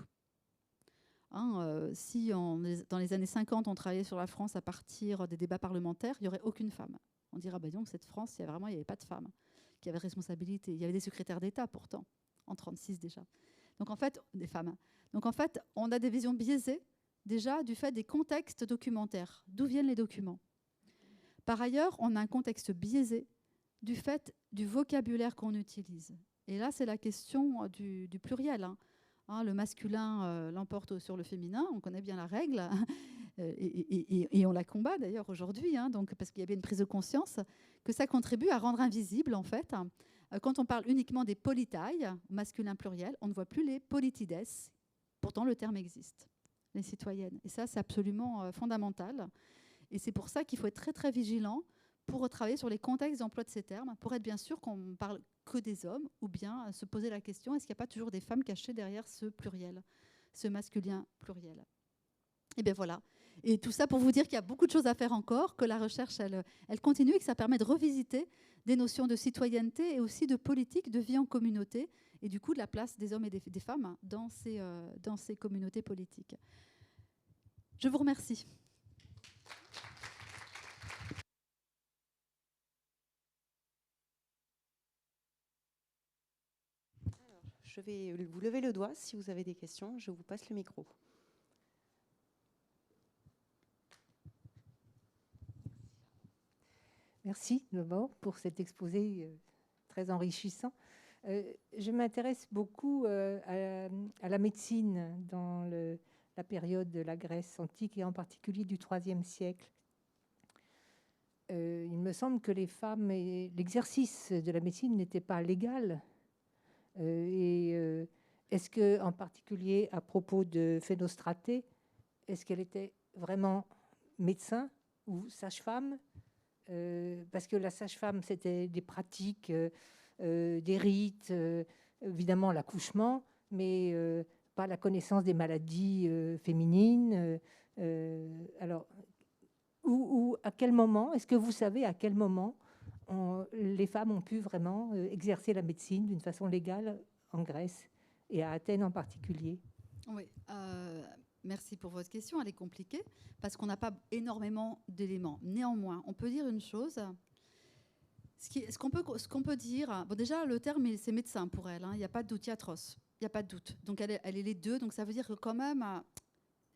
Si dans les années 50, on travaillait sur la France à partir des débats parlementaires, il n'y aurait aucune femme. On dira, bah donc cette France, il n'y avait pas de femmes qui avaient responsabilité. Il y avait des secrétaires d'État pourtant, en 1936 déjà. Donc en fait, des femmes. Donc en fait, on a des visions biaisées déjà du fait des contextes documentaires. D'où viennent les documents? Par ailleurs, on a un contexte biaisé du fait du vocabulaire qu'on utilise. Et là, c'est la question du pluriel. Le masculin l'emporte sur le féminin, on connaît bien la règle, et on la combat d'ailleurs aujourd'hui, donc, parce qu'il y a bien une prise de conscience que ça contribue à rendre invisible, en fait. Quand on parle uniquement des politailles, masculin pluriel, on ne voit plus les politides. Pourtant, le terme existe, les citoyennes. Et ça, c'est absolument fondamental. Et c'est pour ça qu'il faut être très, très vigilant pour travailler sur les contextes d'emploi de ces termes, pour être bien sûr qu'on ne parle que des hommes, ou bien se poser la question, est-ce qu'il n'y a pas toujours des femmes cachées derrière ce pluriel, ce masculin pluriel? Et bien voilà. Et tout ça pour vous dire qu'il y a beaucoup de choses à faire encore, que la recherche, elle continue et que ça permet de revisiter des notions de citoyenneté et aussi de politique, de vie en communauté, et du coup de la place des hommes et des femmes dans ces communautés politiques. Je vous remercie. Je vais vous lever le doigt si vous avez des questions. Je vous passe le micro. Merci d'abord pour cet exposé très enrichissant. Je m'intéresse beaucoup à la médecine dans la période de la Grèce antique et en particulier du IIIe siècle. Il me semble que les femmes et l'exercice de la médecine n'était pas légal. Est-ce que, en particulier à propos de Phénostratée, est-ce qu'elle était vraiment médecin ou sage-femme? Parce que la sage-femme, c'était des pratiques, des rites, évidemment l'accouchement, mais pas la connaissance des maladies féminines. Alors, à quel moment, est-ce que vous savez à quel moment les femmes ont pu vraiment exercer la médecine d'une façon légale en Grèce et à Athènes en particulier? Oui, merci pour votre question. Elle est compliquée parce qu'on n'a pas énormément d'éléments. Néanmoins, on peut dire une chose. Ce qu'on peut dire, bon, déjà le terme c'est médecin pour elle. Il n'y a pas de doute, il n'y a pas de doute. Donc elle est les deux. Donc ça veut dire que quand même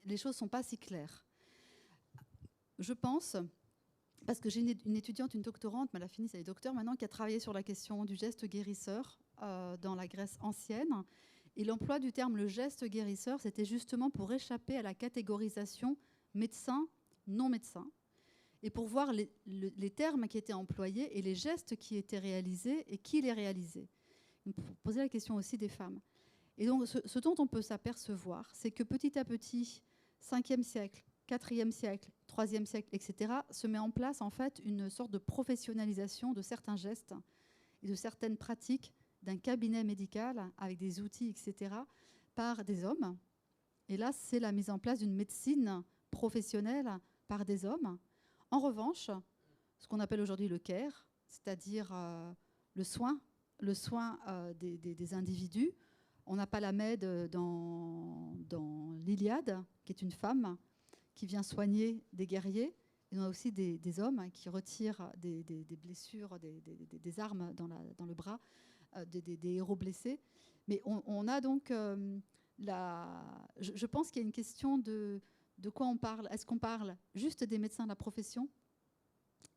les choses sont pas si claires. Je pense, parce que j'ai une étudiante, une doctorante, mais elle a fini, elle est docteur maintenant, qui a travaillé sur la question du geste guérisseur dans la Grèce ancienne. Et l'emploi du terme le geste guérisseur, c'était justement pour échapper à la catégorisation médecin, non médecin, et pour voir les termes qui étaient employés et les gestes qui étaient réalisés et qui les réalisaient. Pour poser la question aussi des femmes. Et donc, ce dont on peut s'apercevoir, c'est que petit à petit, 5e siècle, 4e siècle, 3e siècle, etc., se met en place en fait une sorte de professionnalisation de certains gestes et de certaines pratiques d'un cabinet médical avec des outils, etc., par des hommes. Et là, c'est la mise en place d'une médecine professionnelle par des hommes. En revanche, ce qu'on appelle aujourd'hui le care, c'est-à-dire le soin des individus. On n'a pas la Médée dans l'Iliade, qui est une femme qui vient soigner des guerriers. Et on a aussi des hommes qui retirent des blessures, des armes dans le bras, des héros blessés. Mais on a donc je pense qu'il y a une question de quoi on parle. Est-ce qu'on parle juste des médecins de la profession?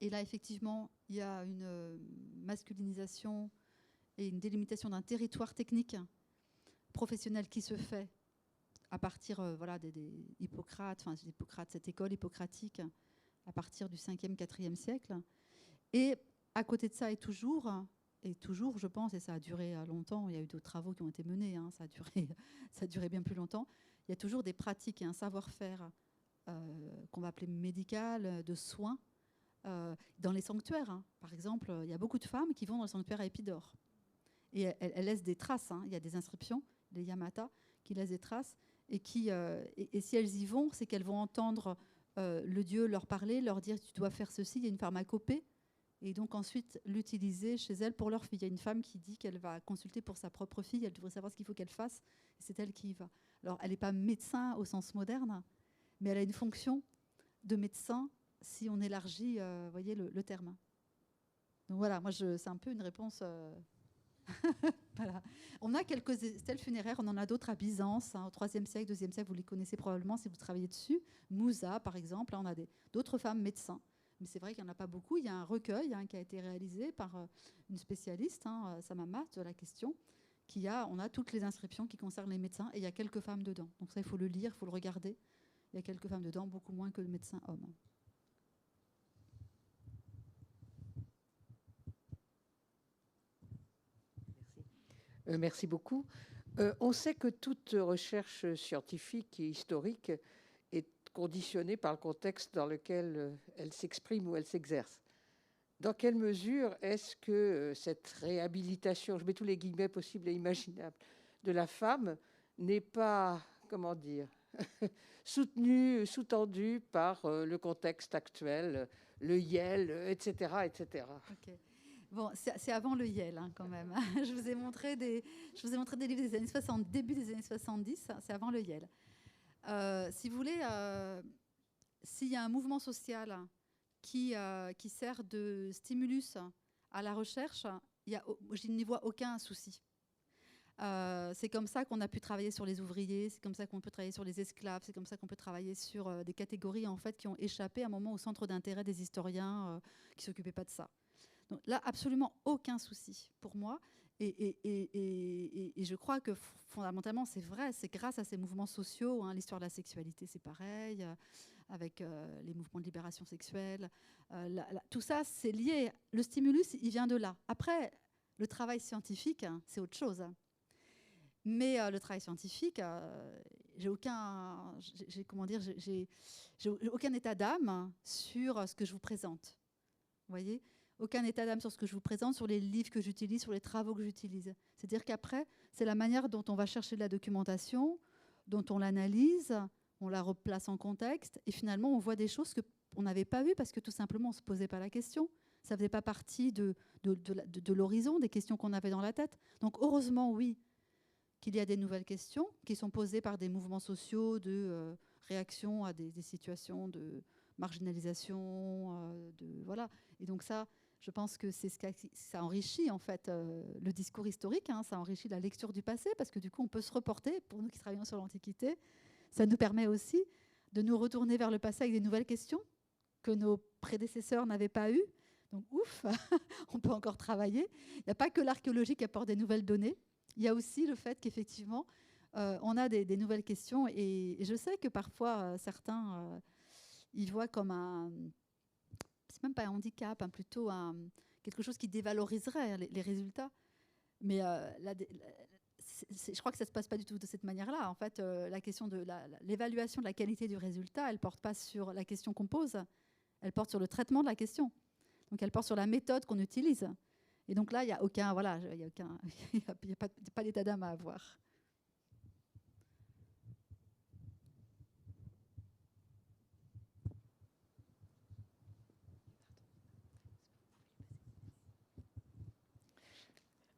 Et là, effectivement, il y a une masculinisation et une délimitation d'un territoire technique professionnel qui se fait à partir des Hippocrates, cette école hippocratique, à partir du 5e, 4e siècle. Et à côté de ça, et toujours, je pense, et ça a duré longtemps, il y a eu d'autres travaux qui ont été menés, ça a duré bien plus longtemps, il y a toujours des pratiques et un savoir-faire qu'on va appeler médical, de soins, dans les sanctuaires. Par exemple, il y a beaucoup de femmes qui vont dans le sanctuaire à Épidore. Et elles laissent des traces, il y a des inscriptions, les yamata, qui laissent des traces, et si elles y vont, c'est qu'elles vont entendre le dieu leur parler, leur dire tu dois faire ceci, il y a une pharmacopée, et donc ensuite l'utiliser chez elles pour leur fille. Il y a une femme qui dit qu'elle va consulter pour sa propre fille, elle devrait savoir ce qu'il faut qu'elle fasse, et c'est elle qui y va. Alors elle n'est pas médecin au sens moderne, mais elle a une fonction de médecin si on élargit voyez, le terme. Donc voilà, moi c'est un peu une réponse... Voilà. On a quelques stèles funéraires, on en a d'autres à Byzance, au IIIe siècle, IIe siècle, vous les connaissez probablement si vous travaillez dessus. Mousa, par exemple, là, on a d'autres femmes médecins. Mais c'est vrai qu'il n'y en a pas beaucoup. Il y a un recueil qui a été réalisé par une spécialiste, Samama, de la question, on a toutes les inscriptions qui concernent les médecins, et il y a quelques femmes dedans. Donc ça, il faut le lire, il faut le regarder. Il y a quelques femmes dedans, beaucoup moins que de médecins hommes. Merci beaucoup. On sait que toute recherche scientifique et historique est conditionnée par le contexte dans lequel elle s'exprime ou elle s'exerce. Dans quelle mesure est-ce que cette réhabilitation, je mets tous les guillemets possibles et imaginables, de la femme n'est pas, comment dire, sous-tendu par le contexte actuel, le YEL, etc., etc. Ok. Bon, c'est avant le YEL hein, quand même. Je vous ai montré des livres des années 60, début des années 70, c'est avant le YEL. Si vous voulez, s'il y a un mouvement social qui sert de stimulus à la recherche, je n'y vois aucun souci. C'est comme ça qu'on a pu travailler sur les ouvriers, c'est comme ça qu'on peut travailler sur les esclaves, c'est comme ça qu'on peut travailler sur des catégories en fait, qui ont échappé à un moment au centre d'intérêt des historiens qui ne s'occupaient pas de ça. Donc là, absolument aucun souci pour moi. Et je crois que fondamentalement, c'est vrai, c'est grâce à ces mouvements sociaux, hein, l'histoire de la sexualité, c'est pareil, avec les mouvements de libération sexuelle. Tout ça, c'est lié. Le stimulus, il vient de là. Après, le travail scientifique, hein, c'est autre chose. Mais le travail scientifique, j'ai aucun état d'âme sur ce que je vous présente. Vous voyez ? Aucun état d'âme sur ce que je vous présente, sur les livres que j'utilise, sur les travaux que j'utilise. C'est-à-dire qu'après, c'est la manière dont on va chercher de la documentation, dont on l'analyse, on la replace en contexte, et finalement, on voit des choses qu'on n'avait pas vues parce que tout simplement, on ne se posait pas la question. Ça ne faisait pas partie de l'horizon, des questions qu'on avait dans la tête. Donc, heureusement, oui, qu'il y a des nouvelles questions qui sont posées par des mouvements sociaux de réaction à des situations de marginalisation, voilà. Et donc ça, je pense que ça enrichit en fait le discours historique, hein, ça enrichit la lecture du passé, parce que du coup, on peut se reporter, pour nous qui travaillons sur l'Antiquité, ça nous permet aussi de nous retourner vers le passé avec des nouvelles questions que nos prédécesseurs n'avaient pas eues. Donc ouf, on peut encore travailler. Il n'y a pas que l'archéologie qui apporte des nouvelles données. Il y a aussi le fait qu'effectivement, on a des nouvelles questions. Et je sais que parfois, certains, ils voient comme c'est même pas un handicap, hein, plutôt quelque chose qui dévaloriserait les résultats. Mais je crois que ça ne se passe pas du tout de cette manière-là. En fait, la question de l'évaluation de la qualité du résultat, elle ne porte pas sur la question qu'on pose, elle porte sur le traitement de la question. Donc, elle porte sur la méthode qu'on utilise. Et donc là, il n'y a aucun, voilà, il n'y a pas d'état d'âme à avoir.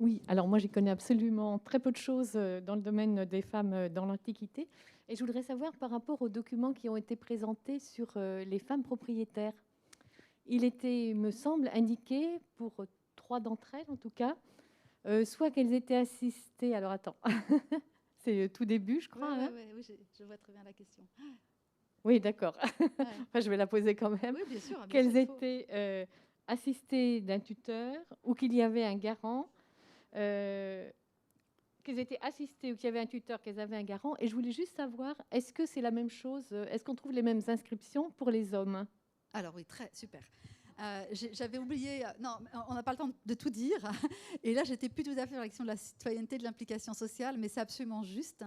Oui, alors moi, j'y connais absolument très peu de choses dans le domaine des femmes dans l'Antiquité. Et je voudrais savoir par rapport aux documents qui ont été présentés sur les femmes propriétaires. Il était, me semble, indiqué, pour 3 d'entre elles en tout cas, soit qu'elles étaient assistées... Alors attends, c'est tout début, je crois. Oui, je vois très bien la question. Oui, d'accord. Enfin, je vais la poser quand même. Oui, bien sûr. Qu'elles étaient assistées d'un tuteur ou qu'il y avait un garant, qu'elles étaient assistées ou qu'il y avait un tuteur, qu'elles avaient un garant. Et je voulais juste savoir, est-ce que c'est la même chose? Est-ce qu'on trouve les mêmes inscriptions pour les hommes? Alors oui, super. J'avais oublié, non, on n'a pas le temps de tout dire. Et là, j'étais plus tout à fait dans la question de la citoyenneté, de l'implication sociale, mais c'est absolument juste.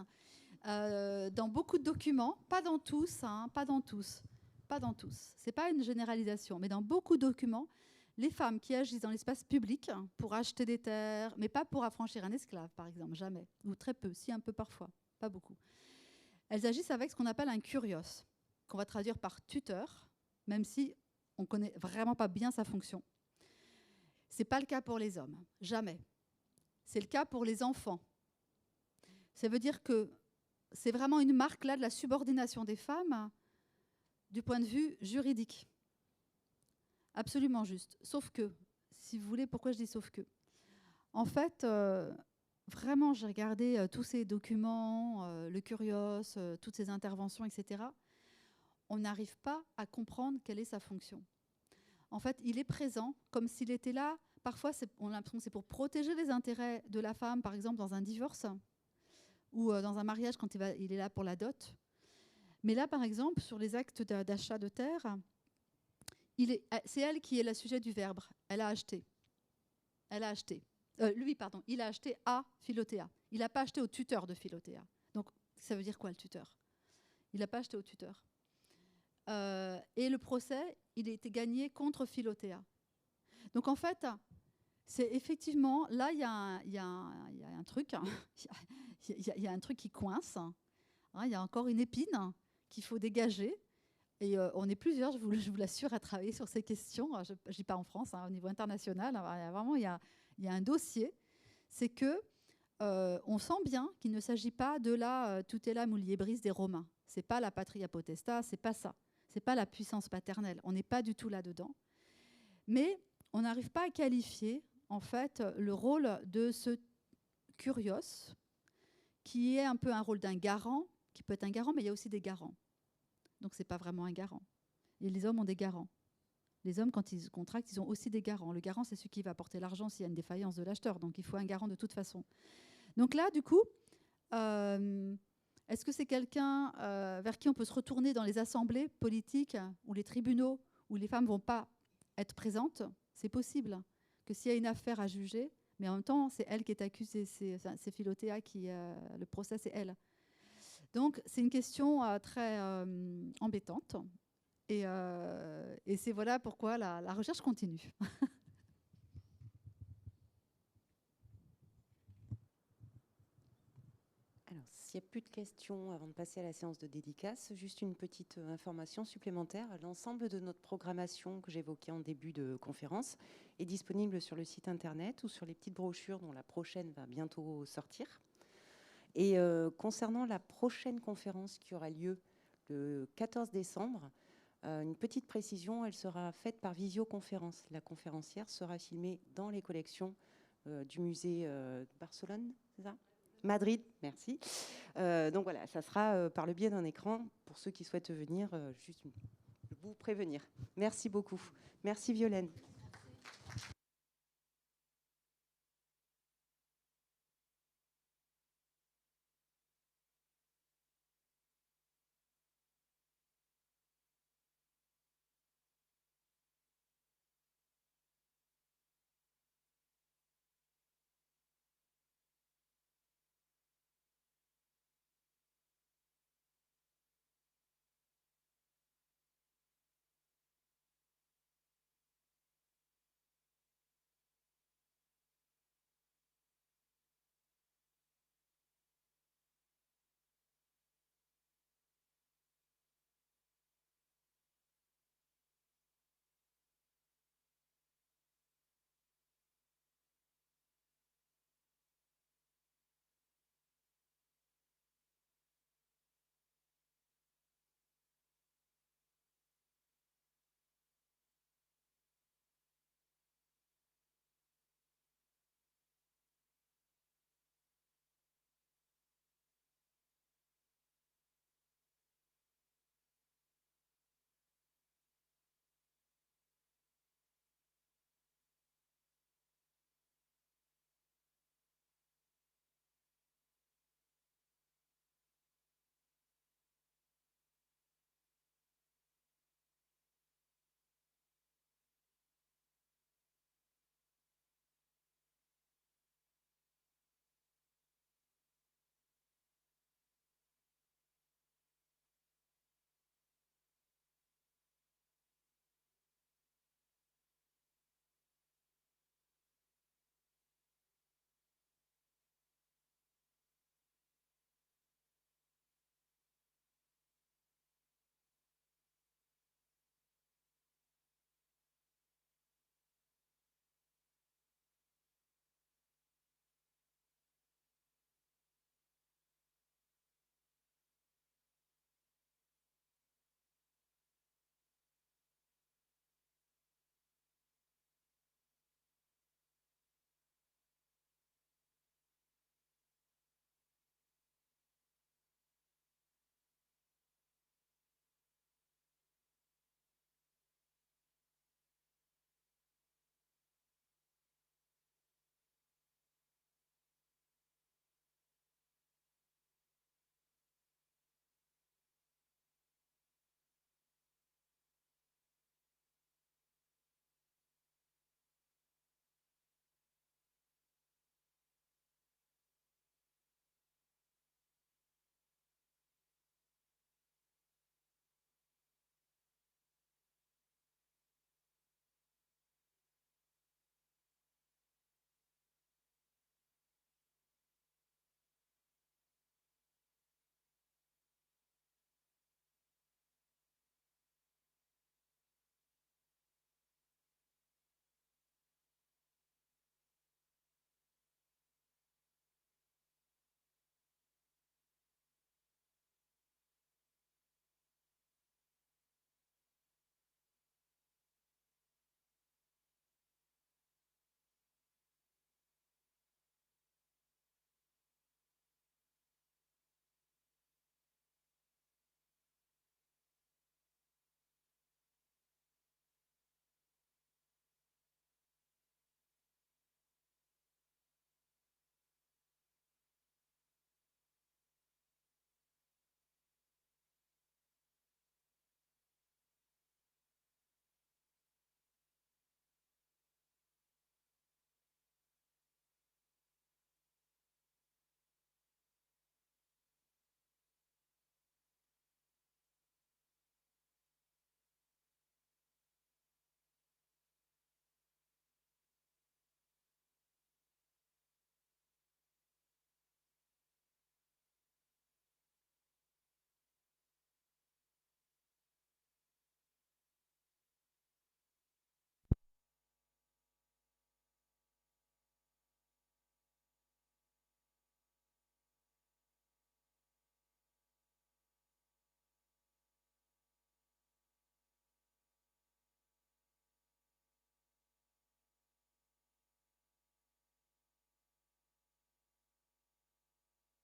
Dans beaucoup de documents, pas dans tous, c'est pas une généralisation, mais dans beaucoup de documents, les femmes qui agissent dans l'espace public pour acheter des terres, mais pas pour affranchir un esclave, par exemple, jamais, ou très peu, si un peu parfois, pas beaucoup. Elles agissent avec ce qu'on appelle un kurios, qu'on va traduire par tuteur, même si on ne connaît vraiment pas bien sa fonction. Ce n'est pas le cas pour les hommes, jamais. C'est le cas pour les enfants. Ça veut dire que c'est vraiment une marque là de la subordination des femmes du point de vue juridique. Absolument juste. Sauf que, si vous voulez, pourquoi je dis sauf que? En fait, vraiment, j'ai regardé tous ces documents, le Curios, toutes ces interventions, etc. On n'arrive pas à comprendre quelle est sa fonction. En fait, il est présent comme s'il était là. Parfois, on a l'impression que c'est pour protéger les intérêts de la femme, par exemple, dans un divorce ou dans un mariage quand il est là pour la dot. Mais là, par exemple, sur les actes d'achat de terre, c'est elle qui est le sujet du verbe. Elle a acheté. Il a acheté à Philotéa. Il n'a pas acheté au tuteur de Philotéa. Donc, ça veut dire quoi, le tuteur? Il n'a pas acheté au tuteur. Et le procès, il a été gagné contre Philotéa. Donc, en fait, c'est effectivement, là, il y a un truc, il y a un truc qui coince. Hein, il y a encore une épine qu'il faut dégager. Et on est plusieurs, je vous l'assure, à travailler sur ces questions. Je ne dis pas en France, hein, au niveau international. Vraiment, il y a un dossier. C'est que on sent bien qu'il ne s'agit pas de la tutela muliebris des Romains. Ce n'est pas la patria potestas, ce n'est pas ça. Ce n'est pas la puissance paternelle. On n'est pas du tout là-dedans. Mais on n'arrive pas à qualifier, en fait, le rôle de ce kurios, qui est un peu un rôle d'un garant, qui peut être un garant, mais il y a aussi des garants. Donc, ce n'est pas vraiment un garant. Et les hommes ont des garants. Les hommes, quand ils contractent, ils ont aussi des garants. Le garant, c'est celui qui va apporter l'argent s'il y a une défaillance de l'acheteur. Donc, il faut un garant de toute façon. Donc là, du coup, est-ce que c'est quelqu'un vers qui on peut se retourner dans les assemblées politiques ou les tribunaux où les femmes ne vont pas être présentes? C'est possible que s'il y a une affaire à juger, mais en même temps, c'est elle qui est accusée. C'est Philothéa qui... le procès, c'est elle. Donc, c'est une question très embêtante. Et c'est voilà pourquoi la recherche continue. Alors, s'il n'y a plus de questions avant de passer à la séance de dédicace, juste une petite information supplémentaire. L'ensemble de notre programmation que j'évoquais en début de conférence est disponible sur le site internet ou sur les petites brochures dont la prochaine va bientôt sortir. Et concernant la prochaine conférence qui aura lieu le 14 décembre, une petite précision, elle sera faite par visioconférence. La conférencière sera filmée dans les collections du musée de Barcelone, c'est ça ? Madrid, merci. Donc voilà, ça sera par le biais d'un écran. Pour ceux qui souhaitent venir, juste vous prévenir. Merci beaucoup. Merci Violaine.